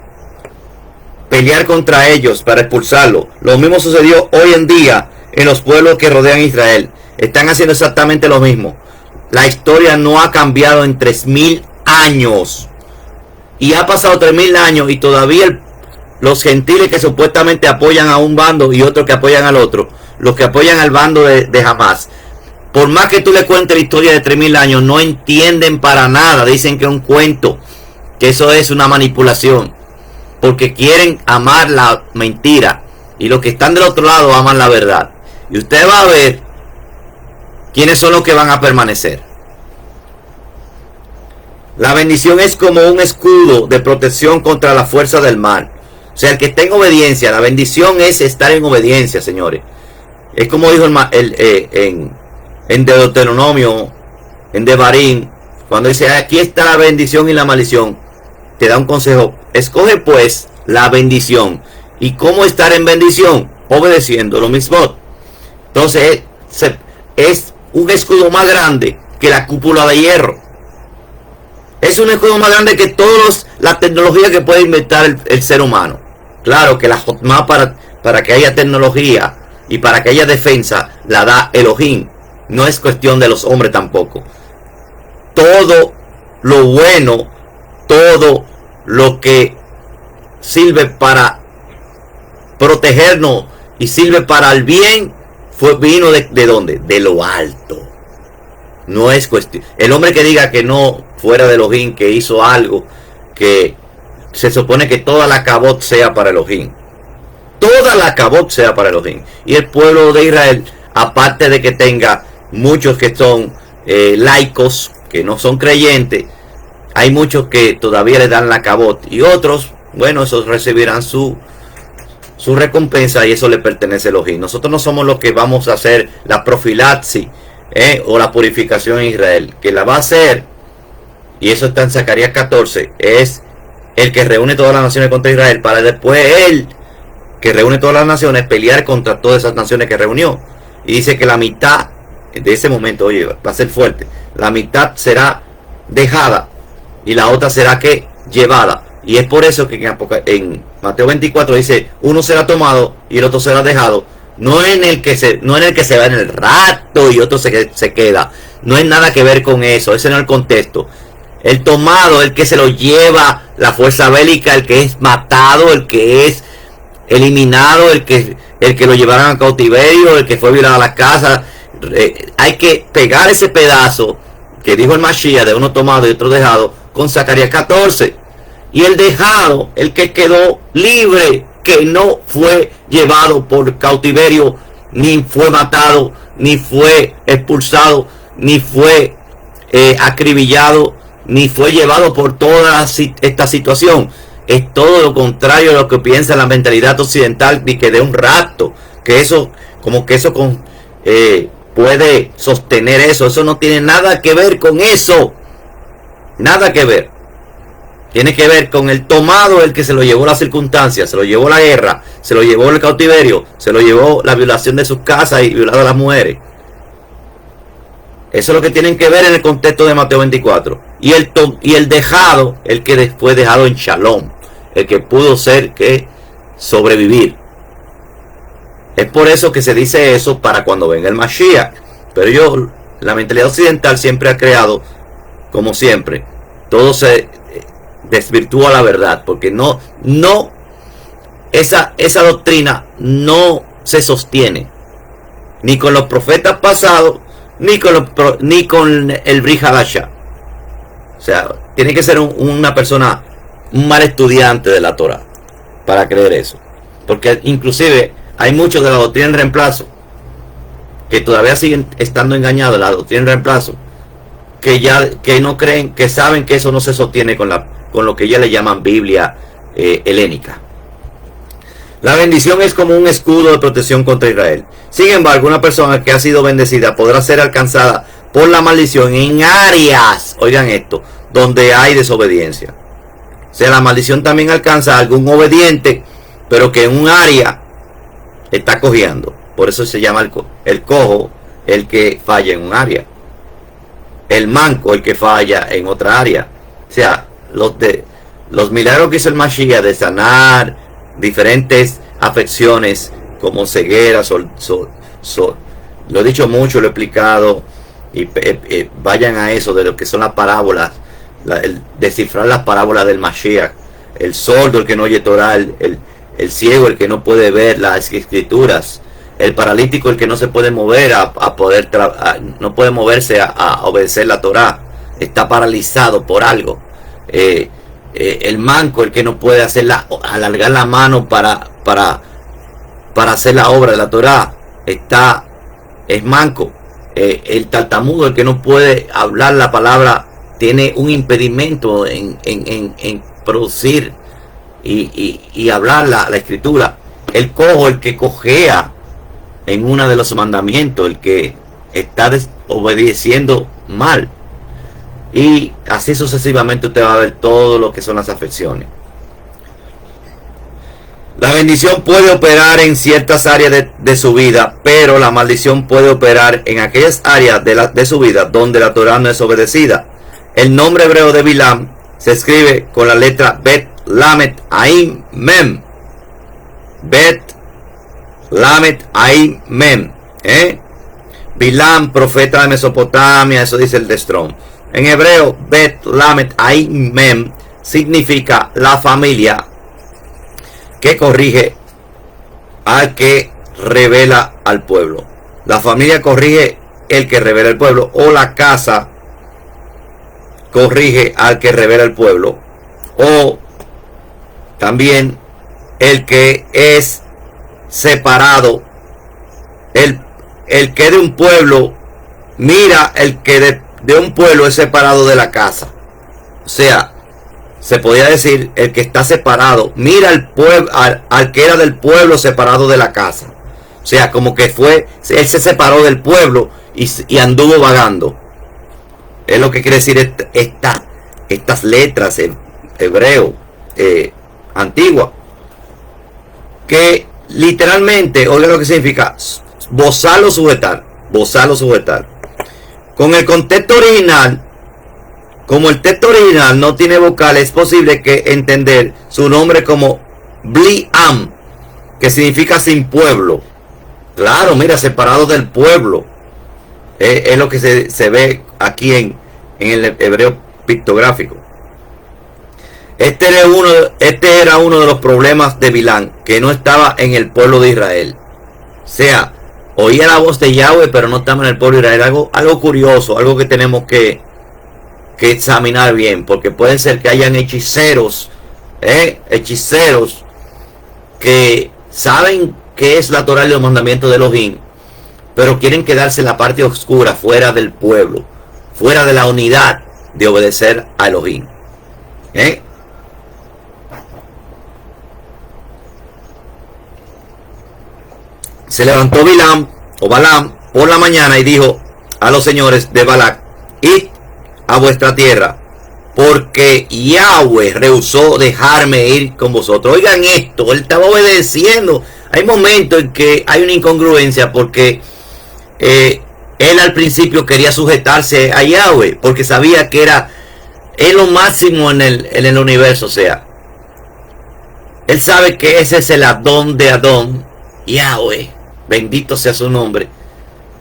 pelear contra ellos para expulsarlos. Lo mismo sucedió hoy en día en los pueblos que rodean Israel. Están haciendo exactamente lo mismo. La historia no ha cambiado en 3000 años, y ha pasado 3000 años y todavía los gentiles que supuestamente apoyan a un bando y otros que apoyan al otro, los que apoyan al bando de Hamas, por más que tú le cuentes la historia de 3000 años, no entienden para nada. Dicen que es un cuento, que eso es una manipulación, porque quieren amar la mentira, y los que están del otro lado aman la verdad. Y usted va a ver quiénes son los que van a permanecer. La bendición es como un escudo de protección contra la fuerza del mal. O sea, el que está en obediencia, la bendición es estar en obediencia, señores. Es como dijo en Deuteronomio, en Devarim, cuando dice aquí está la bendición y la maldición, te da un consejo: escoge pues la bendición. ¿Y cómo estar en bendición? Obedeciendo lo mismo. Entonces es un escudo más grande que la cúpula de hierro. Es un escudo más grande que todas las tecnologías que puede inventar el ser humano. Claro que la Jotma para que haya tecnología y para que haya defensa la da Elohim. No es cuestión de los hombres tampoco. Todo lo bueno, todo lo que sirve para protegernos y sirve para el bien, vino de ¿dónde? De lo alto. No es cuestión. El hombre que diga que no, fuera de Elohim, que hizo algo, que se supone que toda la cabot sea para Elohim. Toda la cabot sea para Elohim. Y el pueblo de Israel, aparte de que tenga muchos que son laicos, que no son creyentes, hay muchos que todavía le dan la cabot, y otros, bueno, esos recibirán su recompensa, y eso le pertenece a Elohim. Nosotros no somos los que vamos a hacer la profilaxis o la purificación en Israel. Que la va a hacer, y eso está en Zacarías 14, es el que reúne todas las naciones contra Israel, para después él, que reúne todas las naciones, pelear contra todas esas naciones que reunió. Y dice que la mitad de ese momento, oye, va a ser fuerte, la mitad será dejada y la otra será que llevada. Y es por eso que en Mateo 24 dice, uno será tomado y el otro será dejado. No en el que se va en el rato y otro se queda. No es nada que ver con eso. Ese no es el contexto. El tomado, el que se lo lleva la fuerza bélica, el que es matado, el que es eliminado, el que el que lo llevaron a cautiverio, el que fue violado a la casa. Hay que pegar ese pedazo que dijo el Mashiach de uno tomado y otro dejado con Zacarías 14. Y el dejado, el que quedó libre, que no fue llevado por cautiverio, ni fue matado, ni fue expulsado, ni fue acribillado, ni fue llevado por toda esta situación. Es todo lo contrario a lo que piensa la mentalidad occidental, ni que de un rapto, que eso, como que eso puede sostener eso. Eso no tiene nada que ver con eso. Nada que ver. Tiene que ver con el tomado, el que se lo llevó las circunstancias, se lo llevó la guerra, se lo llevó el cautiverio, se lo llevó la violación de sus casas y violado a las mujeres. Eso es lo que tienen que ver en el contexto de Mateo 24. Y el dejado, el que después dejado en Shalom, el que pudo ser que sobrevivir. Es por eso que se dice eso para cuando venga el Mashiach. Pero la mentalidad occidental siempre ha creado, como siempre, todo se desvirtúa la verdad, porque esa doctrina no se sostiene ni con los profetas pasados, ni con el Brit Hadashah. O sea, tiene que ser una persona, un mal estudiante de la Torah para creer eso, porque inclusive hay muchos de la doctrina del reemplazo que todavía siguen estando engañados de la doctrina del reemplazo, que no creen, que saben que eso no se sostiene con lo que ellos le llaman Biblia helénica. La bendición es como un escudo de protección contra Israel. Sin embargo, una persona que ha sido bendecida podrá ser alcanzada por la maldición en áreas, oigan esto, donde hay desobediencia. O sea, la maldición también alcanza a algún obediente, pero que en un área está cojeando. Por eso se llama el cojo, el que falla en un área. El manco, el que falla en otra área. O sea, los milagros que hizo el Mashiach de sanar diferentes afecciones como ceguera, lo he dicho mucho, lo he explicado, y vayan a eso de lo que son las parábolas, el descifrar las parábolas del Mashiach, el sordo, el que no oye Torah, el ciego, el que no puede ver las escrituras, el paralítico, el que no se puede mover no puede moverse a obedecer la Torah, está paralizado por algo. El manco, el que no puede alargar la mano para hacer la obra de la Torah, es manco. El tartamudo, el que no puede hablar la palabra, tiene un impedimento en producir y hablar la escritura. El cojo, el que cojea en uno de los mandamientos, el que está obedeciendo mal. Y así sucesivamente usted va a ver todo lo que son las afecciones. La bendición puede operar en ciertas áreas de su vida, pero la maldición puede operar en aquellas áreas de su vida donde la Torah no es obedecida. El nombre hebreo de Bilam se escribe con la letra Bet, Lamet, Aim, Mem. Bet, Lamet, Aim, Mem. Bilam, profeta de Mesopotamia, eso dice el de Strong. En hebreo, Bet, Lamet, Aim, Mem significa la familia que corrige al que revela al pueblo. La familia corrige el que revela al pueblo, o la casa corrige al que revela al pueblo, o también el que es separado, el que de un pueblo mira el que de un pueblo es separado de la casa. O sea, se podría decir el que está separado mira al pueblo, al que era del pueblo separado de la casa. O sea, como que él se separó del pueblo y anduvo vagando. Es lo que quiere decir estas letras en hebreo antigua, que literalmente, oiga lo que significa: bozar o sujetar, bozar o sujetar. Con el contexto original, como el texto original no tiene vocal, es posible que entender su nombre como Bli-am, que significa sin pueblo. Claro, mira, separado del pueblo. Es lo que se ve aquí en el hebreo pictográfico. Este era uno de los problemas de Bilán, que no estaba en el pueblo de Israel. sea, oía la voz de Yahweh, pero no estamos en el pueblo de Israel. Algo curioso, algo que tenemos que examinar bien, porque puede ser que hayan hechiceros que saben qué es la Torah y los mandamientos de Elohim, pero quieren quedarse en la parte oscura, fuera del pueblo, fuera de la unidad de obedecer a Elohim. Se levantó Balaam por la mañana y dijo a los señores de Balac: id a vuestra tierra, porque Yahweh rehusó dejarme ir con vosotros. Oigan esto, él estaba obedeciendo. Hay momentos en que hay una incongruencia, porque él al principio quería sujetarse a Yahweh, porque sabía que era lo máximo en el universo. O sea, él sabe que ese es el Adón de Adón, Yahweh, bendito sea su nombre.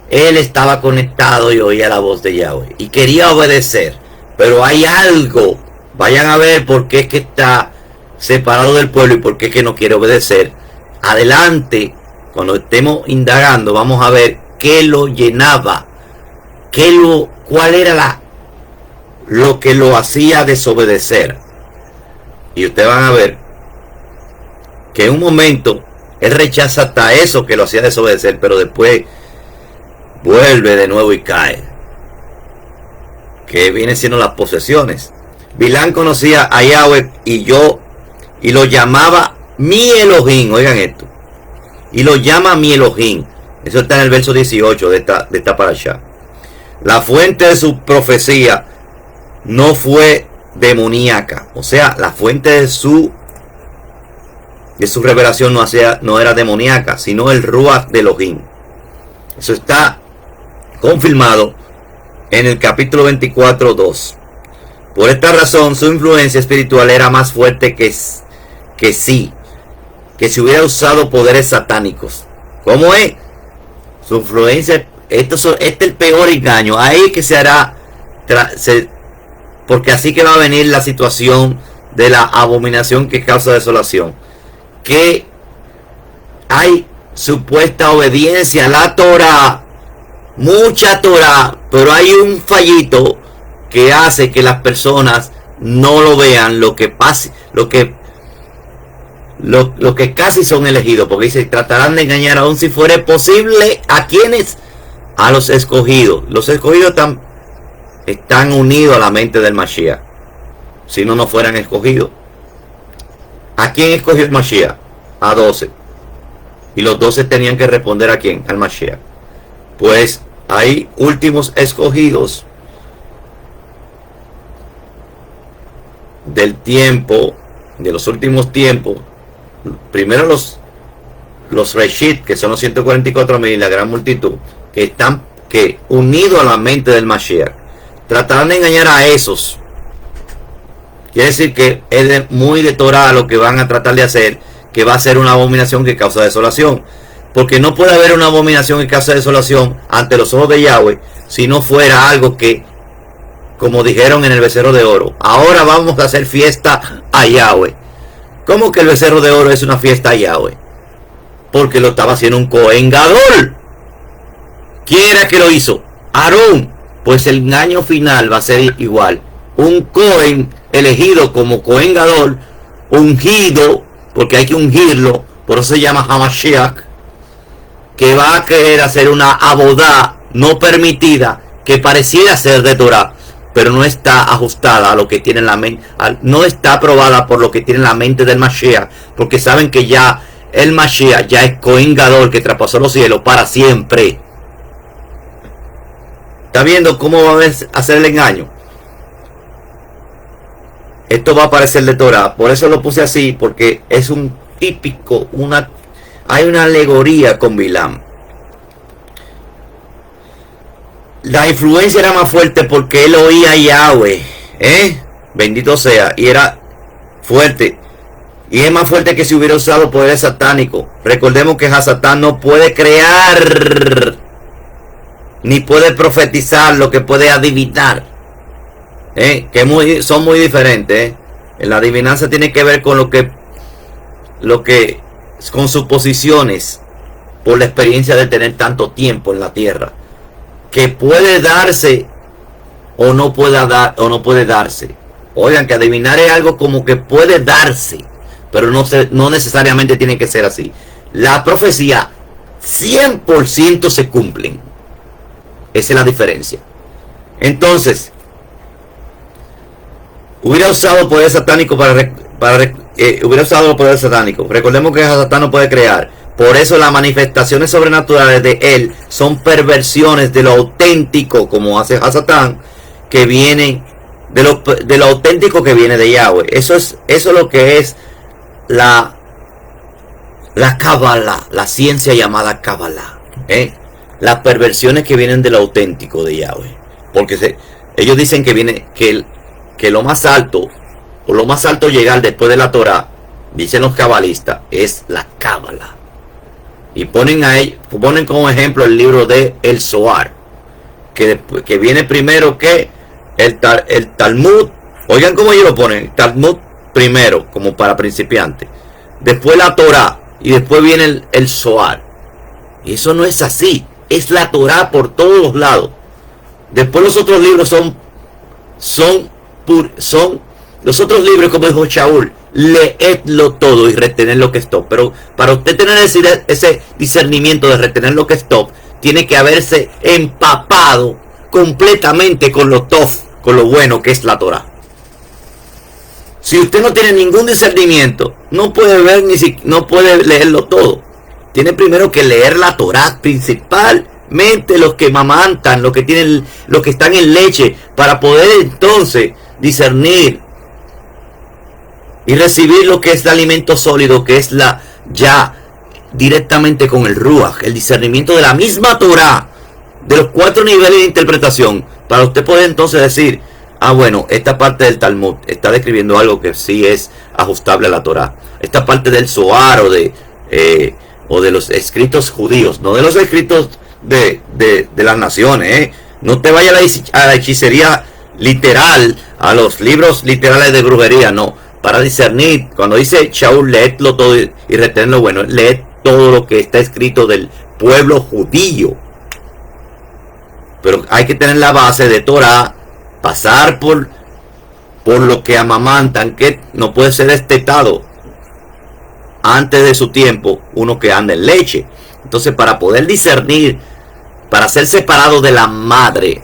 Él estaba conectado y oía la voz de Yahweh y quería obedecer, pero hay algo. Vayan a ver por qué es que está separado del pueblo y por qué es que no quiere obedecer. Adelante, cuando estemos indagando, vamos a ver qué lo llenaba, cuál era lo que lo hacía desobedecer. Y ustedes van a ver que en un momento él rechaza hasta eso que lo hacía desobedecer, pero después vuelve de nuevo y cae, que viene siendo las posesiones. Bilán conocía a Yahweh y lo llamaba mi Elohim. Oigan esto, y lo llama mi Elohim. Eso está en el verso 18 de esta parashá. La fuente de su profecía no fue demoníaca, o sea, la fuente de su revelación no era demoníaca, sino el Ruach de Elohim. Eso está confirmado en el capítulo 24:2. Por esta razón, su influencia espiritual era más fuerte que si hubiera usado poderes satánicos. ¿Cómo es? Su influencia, este es el peor engaño. Ahí que se hará, porque así que va a venir la situación de la abominación que causa desolación. Que hay supuesta obediencia a la Torah, mucha Torah, pero hay un fallito que hace que las personas no lo vean, lo que casi son elegidos, porque dice: tratarán de engañar aún si fuere posible a quienes, a los escogidos. Los escogidos están unidos a la mente del Mashiach. Si no fueran escogidos. ¿A quién escogió el Mashiach? A 12. Y los 12 tenían que responder ¿a quién? Al Mashiach. Pues hay últimos escogidos del tiempo, de los últimos tiempos. Primero los Reshit, que son los 144,000, la gran multitud, que están unidos a la mente del Mashiach. Tratarán de engañar a esos. Quiere decir que es muy de Torah lo que van a tratar de hacer, que va a ser una abominación que causa desolación. Porque no puede haber una abominación que causa desolación ante los ojos de Yahweh si no fuera algo que, como dijeron en el becerro de oro: ahora vamos a hacer fiesta a Yahweh. ¿Cómo que el becerro de oro es una fiesta a Yahweh? Porque lo estaba haciendo un Cohen Gadol. ¿Quién era que lo hizo? Aarón. Pues el engaño final va a ser igual. Un Cohen elegido como Cohen Gadol, ungido, porque hay que ungirlo, por eso se llama Hamashiach, que va a querer hacer una abodá no permitida, que pareciera ser de Torah, pero no está ajustada a lo que tiene la mente, no está aprobada por lo que tiene la mente del Mashiach, porque saben que ya el Mashiach ya es Cohen Gadol, que traspasó los cielos para siempre. ¿Está viendo cómo va a hacer el engaño? Esto va a parecer de Torah, por eso lo puse así, porque es un típico, hay una alegoría con Bilam. La influencia era más fuerte porque él oía a Yahweh, bendito sea, y era fuerte, y es más fuerte que si hubiera usado poderes satánicos. Recordemos que Hasatán no puede crear ni puede profetizar lo que puede adivinar, que son muy diferentes. La adivinanza tiene que ver con lo que con suposiciones, por la experiencia de tener tanto tiempo en la tierra, que puede darse o no puede darse. Oigan, que adivinar es algo como que puede darse, pero no necesariamente tiene que ser así. La profecía 100% se cumplen. Esa es la diferencia. Entonces, hubiera usado poder satánico hubiera usado el poder satánico. Recordemos que Satán no puede crear. Por eso las manifestaciones sobrenaturales de él son perversiones de lo auténtico, como hace Satán, que viene de lo auténtico que viene de Yahweh. Eso es lo que es la Kabbalah, la ciencia llamada Kabbalah. Las perversiones que vienen de lo auténtico de Yahweh. Porque ellos dicen que lo más alto, o lo más alto llegar después de la Torah, dicen los cabalistas, es la Kabbalah. Y ponen como ejemplo el libro de El Zohar, que viene primero que el Talmud. Oigan cómo ellos lo ponen: el Talmud primero, como para principiantes, después la Torah, y después viene el Zohar. Y eso no es así. Es la Torah por todos los lados. Después los otros libros son los otros libros, como dijo Shaul, leedlo todo y retener lo que es top. Pero para usted tener ese discernimiento de retener lo que es top, tiene que haberse empapado completamente con lo top, con lo bueno que es la Torah. Si usted no tiene ningún discernimiento, no puede ver no puede leerlo todo. Tiene primero que leer la Torah, principalmente los que mamantan, los que están en leche, para poder entonces discernir y recibir lo que es el alimento sólido, que es ya directamente con el Ruach, el discernimiento de la misma Torah, de los 4 niveles de interpretación, para usted poder entonces decir: bueno, esta parte del Talmud está describiendo algo que sí es ajustable a la Torah. Esta parte del Zohar o de los escritos judíos, no de los escritos de las naciones. No te vayas a la hechicería literal, a los libros literales de brujería, no. Para discernir, cuando dice Shaul, leedlo todo y retenerlo bueno, leed todo lo que está escrito del pueblo judío. Pero hay que tener la base de Torah, pasar por lo que amamantan, que no puede ser destetado antes de su tiempo uno que anda en leche. Entonces, para poder discernir, para ser separado de la madre,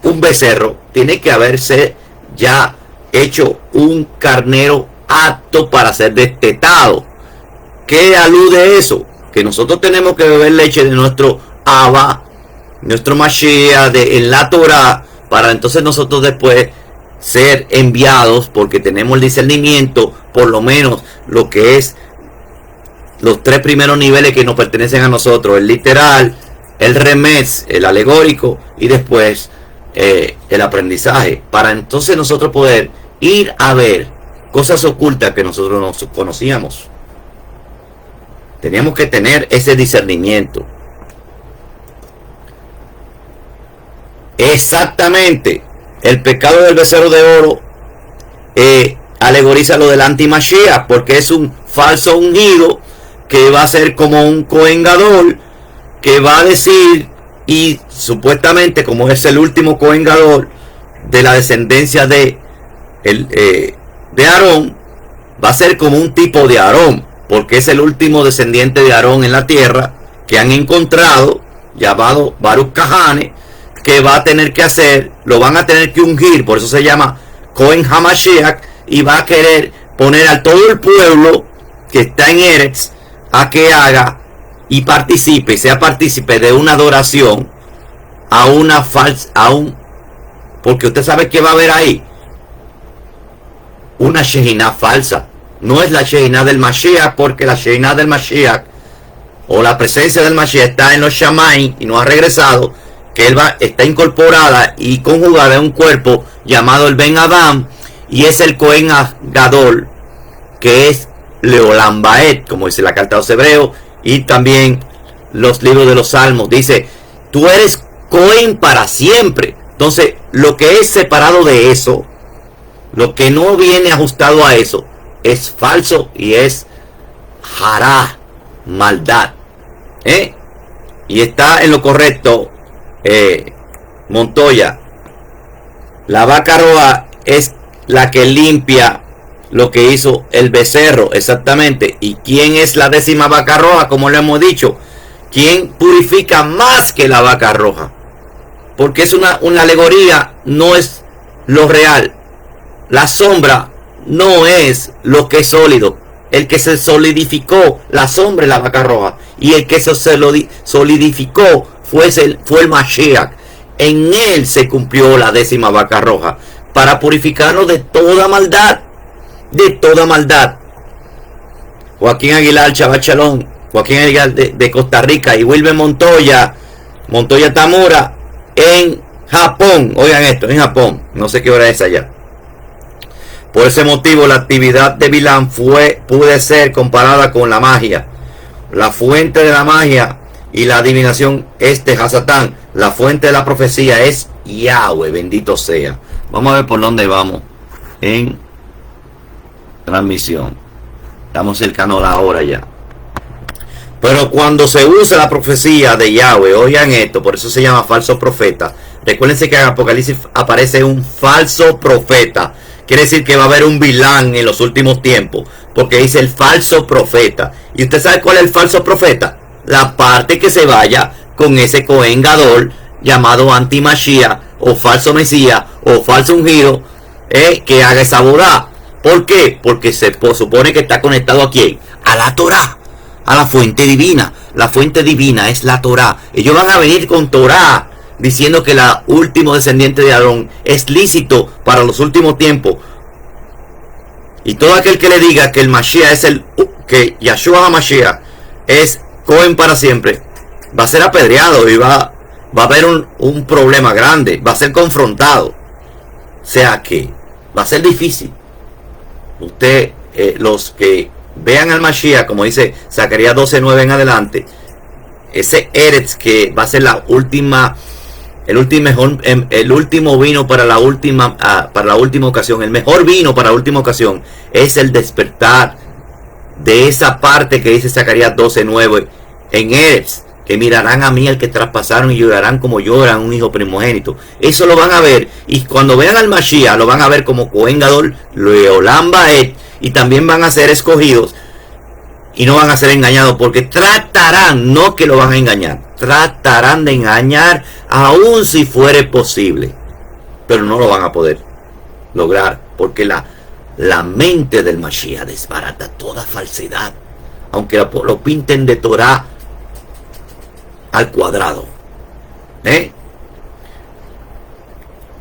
un becerro tiene que haberse ya hecho un carnero apto para ser destetado. ¿Qué alude eso? Que nosotros tenemos que beber leche de nuestro Abba, nuestro Mashiach, en la Torah, para entonces nosotros después ser enviados, porque tenemos el discernimiento, por lo menos lo que es los 3 primeros niveles que nos pertenecen a nosotros: el literal, el remez, el alegórico, y después el aprendizaje, para entonces nosotros poder ir a ver cosas ocultas que nosotros no conocíamos. Teníamos que tener ese discernimiento. Exactamente. El pecado del becerro de oro alegoriza lo del anti-Mashiach, porque es un falso ungido que va a ser como un Cohen Gadol, que va a decir, y supuestamente como es el último Cohen Gadol de la descendencia de Aarón, va a ser como un tipo de Aarón, porque es el último descendiente de Aarón en la tierra que han encontrado, llamado Baruch Kahane, que va a tener que hacer, lo van a tener que ungir, por eso se llama Cohen HaMashiach, y va a querer poner a todo el pueblo que está en Eretz a que haga y participe, sea partícipe de una adoración a una falsa, porque usted sabe que va a haber ahí una Shehinah falsa. No es la Shehinah del Mashiach, porque la Shehinah del Mashiach, o la presencia del Mashiach, está en los Shamayim y no ha regresado, que está incorporada y conjugada en un cuerpo llamado el Ben Adam, y es el Cohen Gadol, que es Leolam Baed, como dice la carta de los Hebreos, y también los libros de los Salmos. Dice: tú eres Cohen para siempre. Entonces, lo que es separado de eso, lo que no viene ajustado a eso, es falso y es hará, maldad. Y está en lo correcto, Montoya. La vaca roja es la que limpia lo que hizo el becerro, exactamente. ¿Y quién es la 10ª vaca roja? Como le hemos dicho, ¿quién purifica más que la vaca roja? Porque es una alegoría, no es lo real. La sombra no es lo que es sólido. El que se solidificó, la sombra es la vaca roja. Y el que se solidificó fue el Mashiach. En él se cumplió la 10ª vaca roja, para purificarnos de toda maldad. De toda maldad. Joaquín Aguilar, Chaval Chalón, Joaquín Aguilar de Costa Rica, y Wilber Montoya Tamura en Japón. Oigan esto, en Japón. No sé qué hora es allá. Por ese motivo, la actividad de Bilam puede ser comparada con la magia. La fuente de la magia y la adivinación es Hasatán. La fuente de la profecía es Yahweh, bendito sea. Vamos a ver por dónde vamos en transmisión. Estamos cercanos a la hora ya. Pero cuando se usa la profecía de Yahweh, oigan esto, por eso se llama falso profeta. Recuérdense que en Apocalipsis aparece un falso profeta. Quiere decir que va a haber un Bilán en los últimos tiempos, porque dice el falso profeta. ¿Y usted sabe cuál es el falso profeta? La parte que se vaya con ese Cohen Gadol llamado anti-Mashiach, o falso Mesías, o falso ungido, que haga esa boda. ¿Por qué? Porque se supone que está conectado a quién? A la Torah, a la fuente divina. La fuente divina es la Torah. Ellos van a venir con Torah, diciendo que la último descendiente de Aarón es lícito para los últimos tiempos. Y todo aquel que le diga que el Mashiach es que Yahshua HaMashiach es Cohen para siempre, va a ser apedreado y va a haber un problema grande, va a ser confrontado. O sea que va a ser difícil. Usted, los que vean al Mashiach, como dice Zacarías 12:9 en adelante, ese Eretz que va a ser la última, el último vino para la última ocasión, el mejor vino para la última ocasión, es el despertar de esa parte que dice Zacarías 12:9 en Eretz, que mirarán a mí el que traspasaron y llorarán como lloran un hijo primogénito. Eso lo van a ver, y cuando vean al Mashiach lo van a ver como Cohen Gadol, Leolam Baed, y también van a ser escogidos y no van a ser engañados, porque tratarán, no que lo van a engañar, tratarán de engañar aún si fuere posible, pero no lo van a poder lograr, porque la mente del Mashiach desbarata toda falsedad, aunque lo pinten de Torah al cuadrado.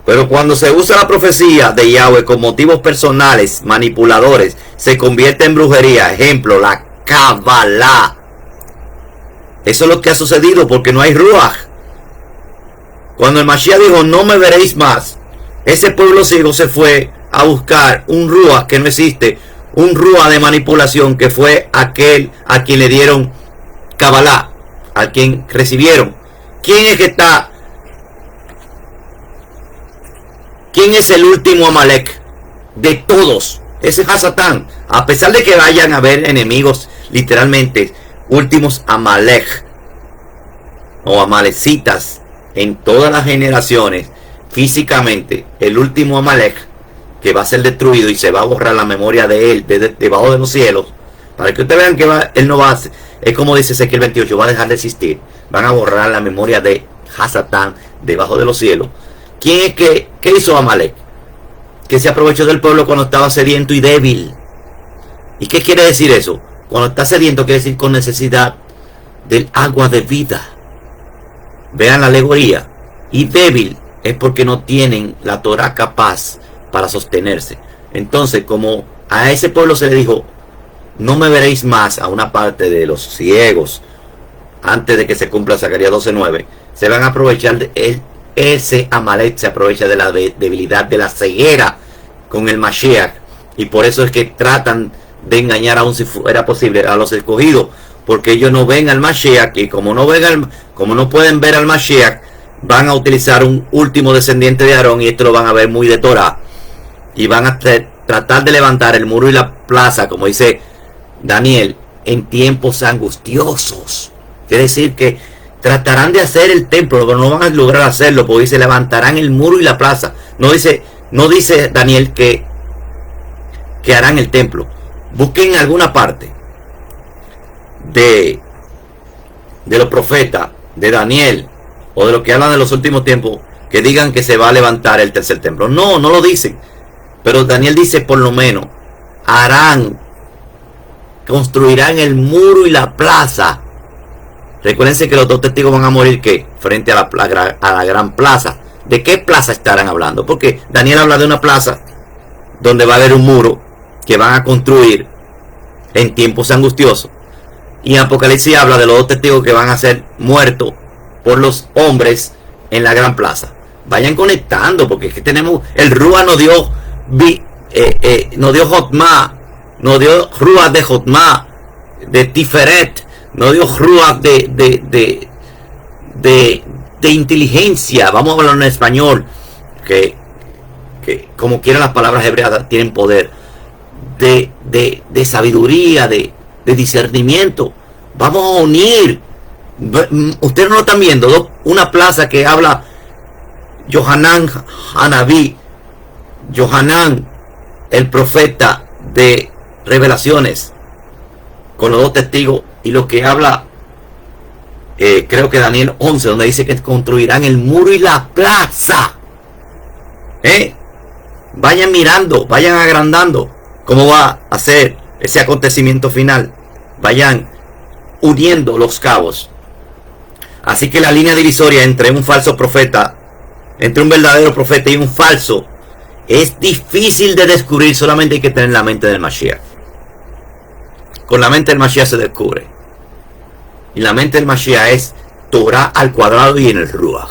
Pero cuando se usa la profecía de Yahweh con motivos personales, manipuladores, se convierte en brujería. Ejemplo, la Kabbalah. Eso es lo que ha sucedido porque no hay Ruach. Cuando el Mashiach dijo, no me veréis más, ese pueblo ciego se fue a buscar un Ruach que no existe, un Ruach de manipulación, que fue aquel a quien le dieron Kabbalah, a quien recibieron. ¿Quién es que está? ¿Quién es el último Amalek de todos? Ese es Hasatán. A pesar de que vayan a haber enemigos, literalmente, últimos Amalek o Amalecitas en todas las generaciones, físicamente, el último Amalek que va a ser destruido y se va a borrar la memoria de él debajo de los cielos, para que ustedes vean que él no va a hacer, es como dice Ezequiel 28, va a dejar de existir. Van a borrar la memoria de Hasatán debajo de los cielos. ¿Quién es qué hizo Amalek? Que se aprovechó del pueblo cuando estaba sediento y débil. ¿Y qué quiere decir eso? Cuando está sediento quiere decir con necesidad del agua de vida. Vean la alegoría. Y débil es porque no tienen la Torah capaz para sostenerse. Entonces, como a ese pueblo se le dijo, no me veréis más, a una parte de los ciegos, antes de que se cumpla Zacarías 12:9, se van a aprovechar de él. Ese Amalek se aprovecha de la debilidad, de la ceguera con el Mashiach, y por eso es que tratan de engañar, aún si fuera posible, a los escogidos, porque ellos no ven al Mashiach, y como no pueden ver al Mashiach, van a utilizar un último descendiente de Aarón, y esto lo van a ver muy de Torah, y van a tratar de levantar el muro y la plaza, como dice Daniel, en tiempos angustiosos. Quiere decir que tratarán de hacer el templo, pero no van a lograr hacerlo, porque dice levantarán el muro y la plaza. No dice Daniel que harán el templo. Busquen alguna parte de los profetas, de Daniel, o de lo que hablan de los últimos tiempos, que digan que se va a levantar el tercer templo. No lo dicen. Pero Daniel dice por lo menos, construirán el muro y la plaza. Recuérdense que los dos testigos van a morir ¿qué? Frente a la gran plaza. ¿De qué plaza estarán hablando? Porque Daniel habla de una plaza donde va a haber un muro que van a construir en tiempos angustiosos. Y Apocalipsis habla de los dos testigos que van a ser muertos por los hombres en la gran plaza. Vayan conectando, porque es que tenemos, el Rúa nos dio Jotma, nos dio Rúa de Jotma, de Tiferet, nos dio Rúa de inteligencia. Vamos a hablar en español, que como quiera las palabras hebreas tienen poder, de sabiduría, de discernimiento. Vamos a unir. Ustedes no lo están viendo, una plaza que habla Yohanan Hanabí, Yohanan el profeta de revelaciones, con los dos testigos, y lo que habla creo que Daniel 11, donde dice que construirán el muro y la plaza. Vayan mirando, vayan agrandando cómo va a ser ese acontecimiento final. Vayan uniendo los cabos. Así que la línea divisoria entre un falso profeta, entre un verdadero profeta y un falso, es difícil de descubrir. Solamente hay que tener la mente del Mashiach. Con la mente del Mashiach se descubre. Y la mente del Mashiach es Torah al cuadrado y en el Ruach.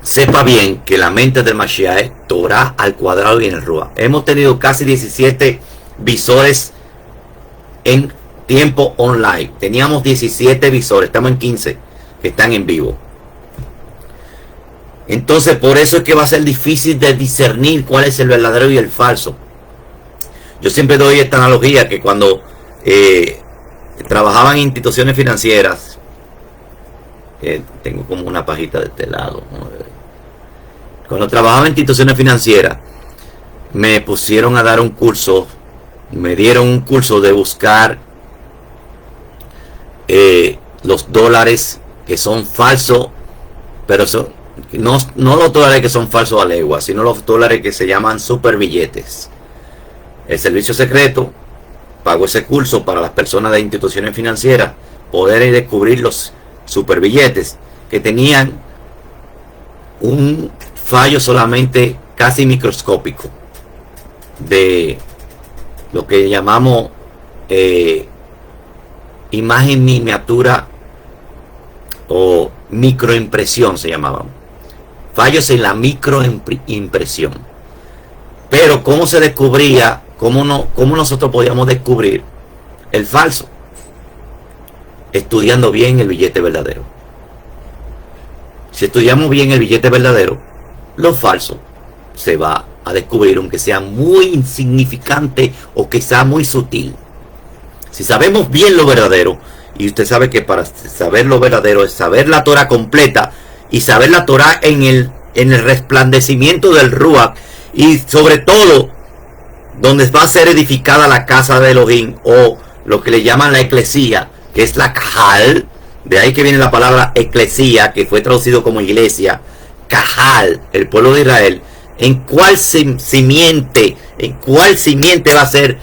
Sepa bien que la mente del Mashiach es Torah al cuadrado y en el Ruach. Hemos tenido casi 17 visores en tiempo online. Teníamos 17 visores, estamos en 15 que están en vivo. Entonces por eso es que va a ser difícil de discernir cuál es el verdadero y el falso. Yo siempre doy esta analogía, que cuando trabajaban en instituciones financieras, tengo como una pajita de este lado, cuando trabajaba en instituciones financieras, me pusieron a dar un curso, me dieron un curso de buscar los dólares que son falsos, pero no los dólares que son falsos a legua, sino los dólares que se llaman superbilletes. El servicio secreto pagó ese curso para las personas de instituciones financieras, poder descubrir los superbilletes que tenían un fallo solamente casi microscópico de lo que llamamos imagen miniatura o microimpresión, se llamaban fallos en la microimpresión. Pero ¿cómo se descubría? ¿Cómo nosotros podíamos descubrir el falso? Estudiando bien el billete verdadero. Si estudiamos bien el billete verdadero, lo falso se va a descubrir, aunque sea muy insignificante o que sea muy sutil. Si sabemos bien lo verdadero, y usted sabe que para saber lo verdadero es saber la Torah completa y saber la Torah en el resplandecimiento del Ruach, y sobre todo donde va a ser edificada la casa de Elohim, o lo que le llaman la eclesía, que es la Cajal. De ahí que viene la palabra eclesía, que fue traducido como iglesia. Cajal, el pueblo de Israel. ¿En cuál simiente va a ser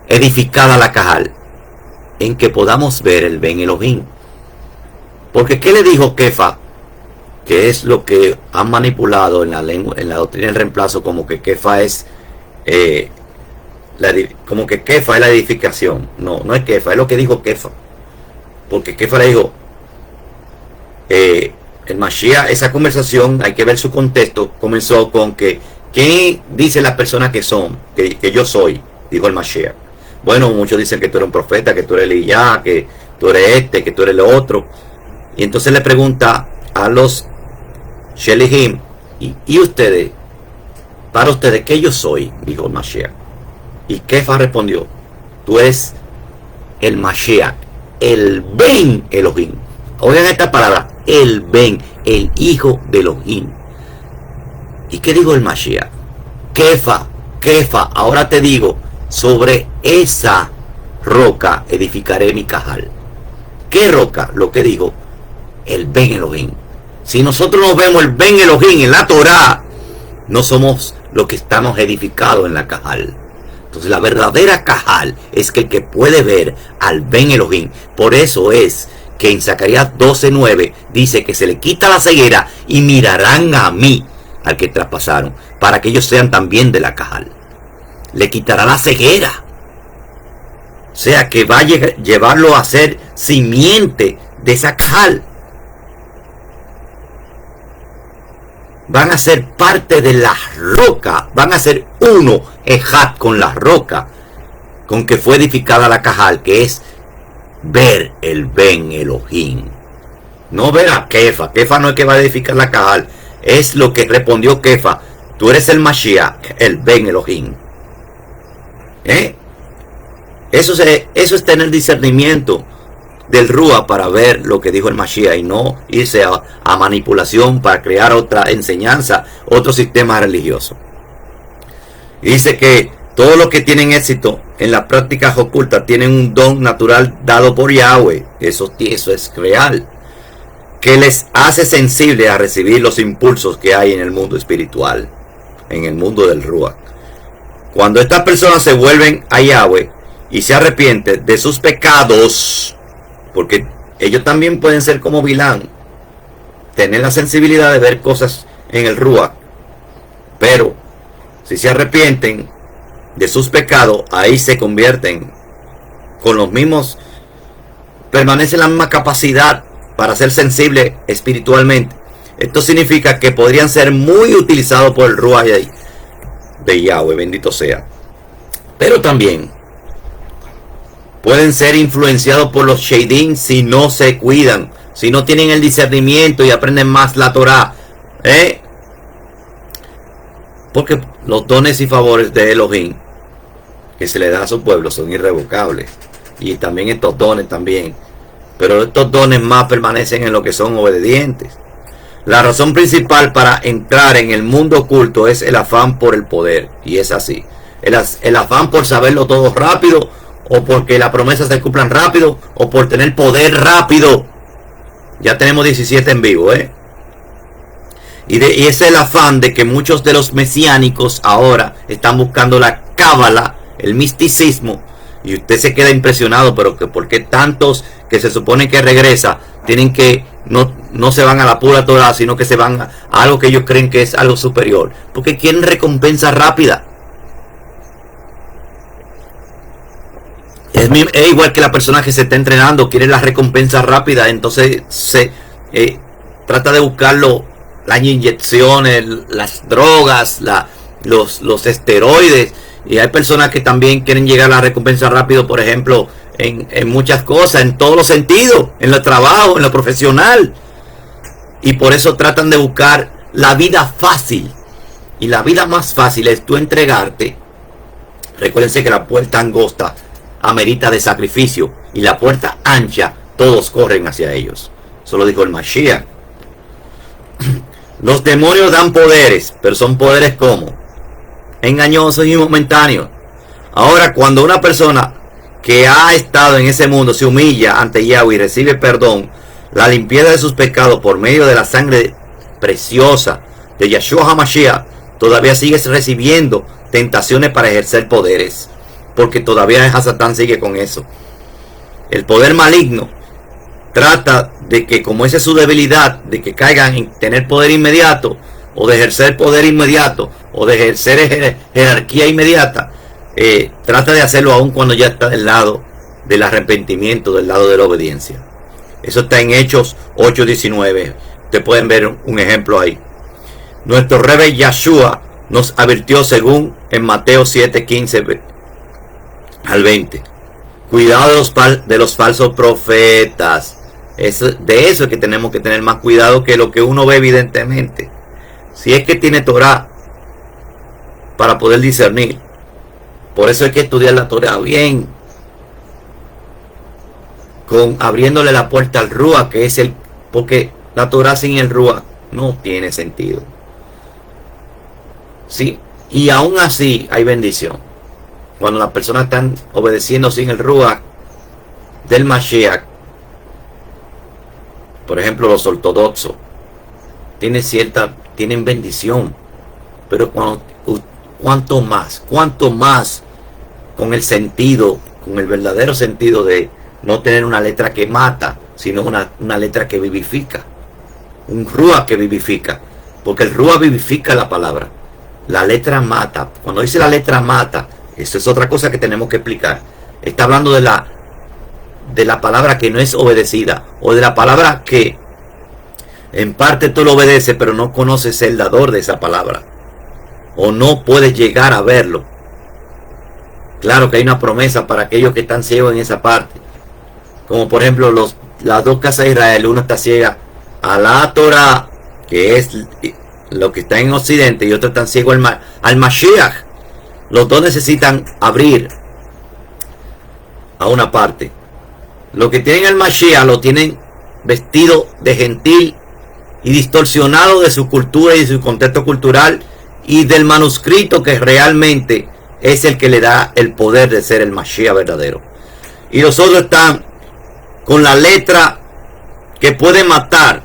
edificada la Cajal? En que podamos ver el Ben Elohim. Porque ¿qué le dijo Kefa? Que es lo que han manipulado en la lengua, en la doctrina del reemplazo, como que Kefa es como que Kefa es la edificación. No es Kefa, es lo que dijo Kefa. Porque Kefa le dijo, el Mashiach, esa conversación, hay que ver su contexto, comenzó con que, ¿quién dice las personas que son? Que yo soy, dijo el Mashiach. Bueno, muchos dicen que tú eres un profeta, que tú eres Elías, que tú eres que tú eres lo otro. Y entonces le pregunta a los Shelihim, ¿y ustedes? Para ustedes, ¿qué yo soy? Dijo el Mashiach. Y Kefa respondió, tú eres el Mashiach, el Ben Elohim. Oigan esta palabra, el Ben, el hijo de Elohim. ¿Y qué digo el Mashiach? Kefa, ahora te digo, sobre esa roca edificaré mi cajal. ¿Qué roca? Lo que digo, el Ben Elohim. Si nosotros no vemos el Ben Elohim en la Torah, no somos los que estamos edificados en la cajal. Entonces la verdadera cajal es que el que puede ver al Ben Elohim. Por eso es que en Zacarías 12:9 dice que se le quita la ceguera y mirarán a mí, al que traspasaron, para que ellos sean también de la cajal. Le quitará la ceguera. O sea que va a llevarlo a ser simiente de esa cajal. Van a ser parte de la roca, van a ser uno, ejat, con la roca con que fue edificada la cajal, que es ver el Ben Elohim. No ver a Kefa. Kefa no es que va a edificar la cajal, es lo que respondió Kefa: tú eres el Mashiach, el Ben Elohim. Eso es tener discernimiento del Rúa para ver lo que dijo el Mashiach y no irse a manipulación para crear otra enseñanza, otro sistema religioso. Y dice que todos los que tienen éxito en las prácticas ocultas tienen un don natural dado por Yahweh. Eso es real, que les hace sensibles a recibir los impulsos que hay en el mundo espiritual, en el mundo del Rúa. Cuando estas personas se vuelven a Yahweh y se arrepienten de sus pecados, porque ellos también pueden ser como Bilán, tener la sensibilidad de ver cosas en el Rúa, pero si se arrepienten de sus pecados, ahí se convierten con los mismos, permanece la misma capacidad para ser sensible espiritualmente. Esto significa que podrían ser muy utilizados por el Rúa de Yahweh, bendito sea. Pero también pueden ser influenciados por los Sheidim si no se cuidan, si no tienen el discernimiento y aprenden más la Torah. Porque los dones y favores de Elohim que se le da a su pueblo son irrevocables. Y también estos dones también. Pero estos dones más permanecen en lo que son obedientes. La razón principal para entrar en el mundo oculto es el afán por el poder. Y es así. El afán por saberlo todo rápido, o porque las promesas se cumplan rápido, o por tener poder rápido. Ya tenemos 17 en vivo, Y ese es el afán de que muchos de los mesiánicos ahora están buscando la cábala, el misticismo, y usted se queda impresionado, pero que por qué tantos que se supone que regresa tienen que no se van a la pura Torah, sino que se van a algo que ellos creen que es algo superior, porque quieren recompensa rápida. Es igual que la persona que se está entrenando, quiere la recompensa rápida, entonces se trata de buscarlo, las inyecciones, las drogas, los esteroides. Y hay personas que también quieren llegar a la recompensa rápido, por ejemplo, en muchas cosas, en todos los sentidos, en el trabajo, en lo profesional. Y por eso tratan de buscar la vida fácil. Y la vida más fácil es tú entregarte. Recuérdense que la puerta angosta amerita de sacrificio, y la puerta ancha todos corren hacia ellos. Eso lo dijo el Mashiach. Los demonios dan poderes, pero son poderes como engañosos y momentáneos. Ahora, cuando una persona que ha estado en ese mundo se humilla ante Yahweh y recibe perdón, la limpieza de sus pecados por medio de la sangre preciosa de Yeshua HaMashiach, todavía sigues recibiendo tentaciones para ejercer poderes, porque todavía Hasatán sigue con eso. El poder maligno trata de que, como esa es su debilidad, de que caigan en tener poder inmediato, o de ejercer poder inmediato, o de ejercer jerarquía inmediata. Trata de hacerlo aún cuando ya está del lado del arrepentimiento, del lado de la obediencia. Eso está en Hechos 8:19. Ustedes pueden ver un ejemplo ahí. Nuestro Rebbe Yeshua nos advirtió, según en Mateo 7:15 al 20. Cuidado de los falsos profetas. De eso es que tenemos que tener más cuidado que lo que uno ve evidentemente. Si es que tiene Torah para poder discernir. Por eso hay que estudiar la Torah bien. con abriéndole la puerta al Ruach, que es porque la Torah sin el Ruach no tiene sentido. ¿Sí? Y aún así hay bendición. Cuando las personas están obedeciendo sin el Ruach del Mashiach, por ejemplo los ortodoxos, tienen bendición, pero cuanto más con el sentido, con el verdadero sentido de no tener una letra que mata, sino una letra que vivifica, un Ruach que vivifica, porque el Ruach vivifica la palabra. La letra mata. Cuando dice la letra mata, eso es otra cosa que tenemos que explicar. Está hablando de la palabra que no es obedecida, o de la palabra que en parte tú lo obedeces, pero no conoces el dador de esa palabra, o no puedes llegar a verlo. Claro que hay una promesa para aquellos que están ciegos en esa parte, como por ejemplo las dos casas de Israel. Una está ciega a la Torah, que es lo que está en Occidente, y otro están ciego al Mashiach. Los dos necesitan abrir a una parte. Lo que tienen el Mashiach lo tienen vestido de gentil y distorsionado de su cultura y de su contexto cultural y del manuscrito que realmente es el que le da el poder de ser el Mashiach verdadero. Y los otros están con la letra que puede matar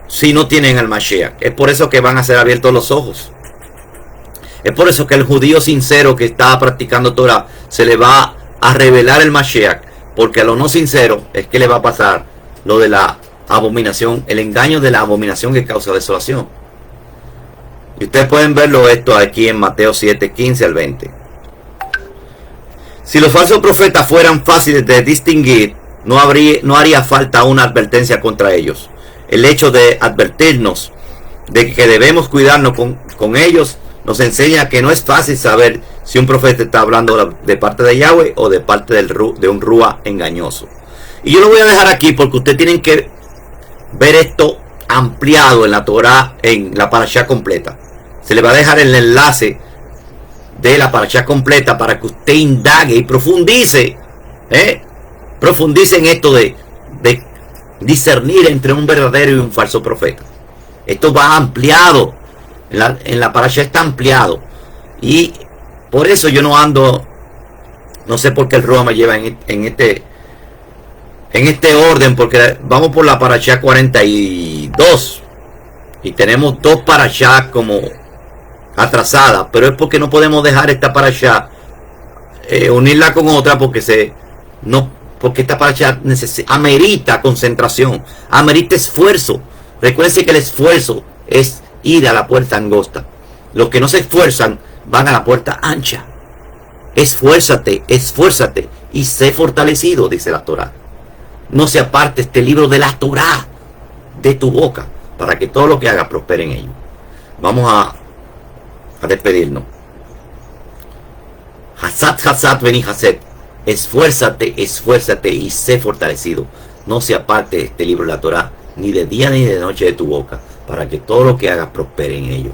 si no tienen el Mashiach. Es por eso que van a ser abiertos los ojos. Es por eso que el judío sincero que está practicando Torah se le va a revelar el Mashiach, porque a los no sinceros es que le va a pasar lo de la abominación, el engaño de la abominación que causa desolación. Y ustedes pueden verlo esto aquí en Mateo 7, 15 al 20. Si los falsos profetas fueran fáciles de distinguir, no haría falta una advertencia contra ellos. El hecho de advertirnos de que debemos cuidarnos con ellos nos enseña que no es fácil saber si un profeta está hablando de parte de Yahweh o de parte de un Ruach engañoso. Y yo lo voy a dejar aquí porque ustedes tienen que ver esto ampliado en la Torah, en la parashá completa. Se le va a dejar el enlace de la parashá completa para que usted indague y profundice, profundice en esto de discernir entre un verdadero y un falso profeta. Esto va ampliado, en la parashá está ampliado, y por eso yo no sé por qué el Ruach me lleva en este orden, porque vamos por la parashá 42 y tenemos dos parashás como atrasadas, pero es porque no podemos dejar esta parashá unirla con otra, porque esta parashá amerita concentración, amerita esfuerzo. Recuerden que el esfuerzo es ir a la puerta angosta. Los que no se esfuerzan van a la puerta ancha. Esfuérzate y sé fortalecido, dice la Torah. No se aparte este libro de la Torah de tu boca, para que todo lo que hagas prospere en ello. Vamos a despedirnos. Hasat veni haset. Esfuérzate y sé fortalecido. No se aparte este libro de la Torah ni de día ni de noche de tu boca, para que todo lo que hagas prospere en ello.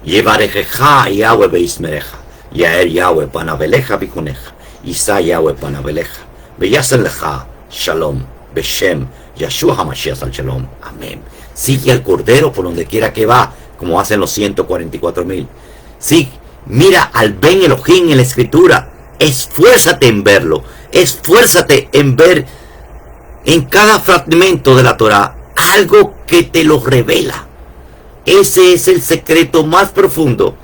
Yevarejeja Yahweh beismereja, Yael Yahweh panaveleja bikuneja, Isa Yahweh panaveleja, Beyaseleja Shalom, Beshem, Yahshua HaMashiach al Shalom. Amén. Sigue al Cordero por donde quiera que va, como hacen los 144,000. Sí, mira al Ben Elohim en la Escritura. Esfuérzate en verlo. Esfuérzate en ver en cada fragmento de la Torah algo que te lo revela. Ese es el secreto más profundo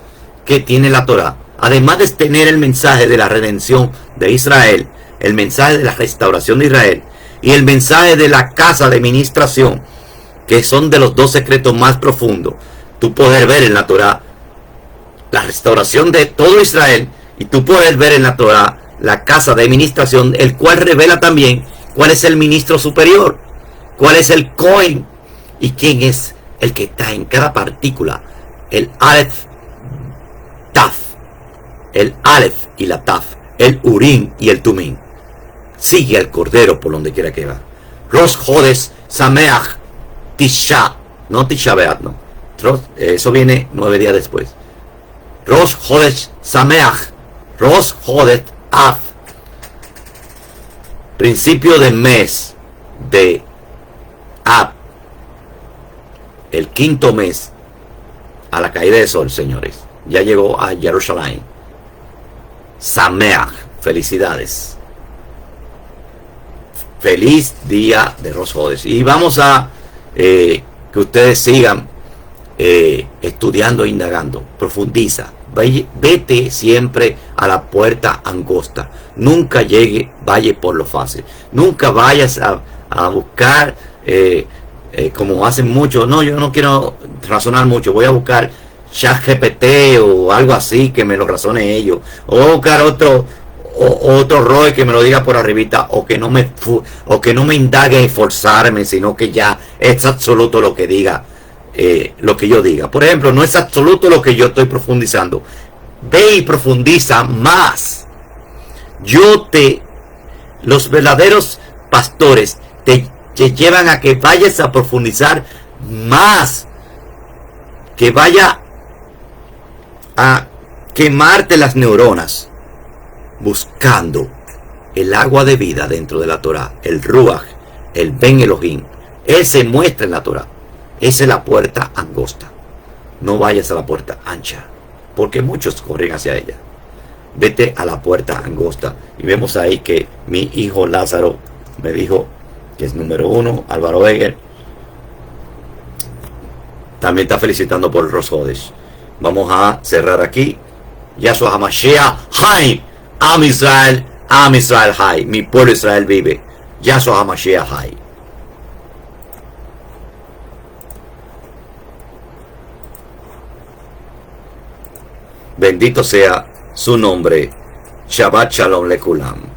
que tiene la Torah. Además de tener el mensaje de la redención de Israel, el mensaje de la restauración de Israel y el mensaje de la casa de ministración, que son de los dos secretos más profundos. Tú puedes ver en la Torah la restauración de todo Israel, y tú puedes ver en la Torah la casa de administración, el cual revela también cuál es el ministro superior, cuál es el Cohen y quién es el que está en cada partícula, el Aleph, Taf, el Aleph y la Taf, el Urim y el Tumim. Sigue al Cordero por donde quiera que va. Rosh Chodesh Sameach Tisha, no Tisha B'Av, no. Eso viene 9 días después. Rosh Chodesh Sameach, Rosh Chodesh Av. principio del mes de Ab, el quinto mes, a la caída del sol, señores, ya llegó a Jerusalén. Sameach, felicidades. Feliz día de Rosh Hodesh. Y vamos a que ustedes sigan estudiando e indagando. Profundiza. Vete siempre a la puerta angosta. Nunca vaya por lo fácil. Nunca vayas a buscar como hacen muchos. No, yo no quiero razonar mucho. Voy a buscar ChatGPT o algo así que me lo razone ellos. O buscar otro rol que me lo diga por arribita, o que no me indague y forzarme, sino que ya es absoluto lo que diga. Lo que yo diga. Por ejemplo, no es absoluto lo que yo estoy profundizando. Ve y profundiza más. Los verdaderos pastores te llevan a que vayas a profundizar más, que vaya a quemarte las neuronas buscando el agua de vida dentro de la Torah, el Ruach, el Ben Elohim. Él se muestra en la Torah. Esa es la puerta angosta. No vayas a la puerta ancha, porque muchos corren hacia ella. Vete a la puerta angosta. Y vemos ahí que mi hijo Lázaro me dijo que es número 1. Álvaro Eger también está felicitando por Rosh Hodesh. Vamos a cerrar aquí. Yahshua HaMashiach Hay. Am Israel Hay. Mi pueblo Israel vive. Yahshua HaMashiach Hay. Bendito sea su nombre. Shabbat Shalom Lekulam.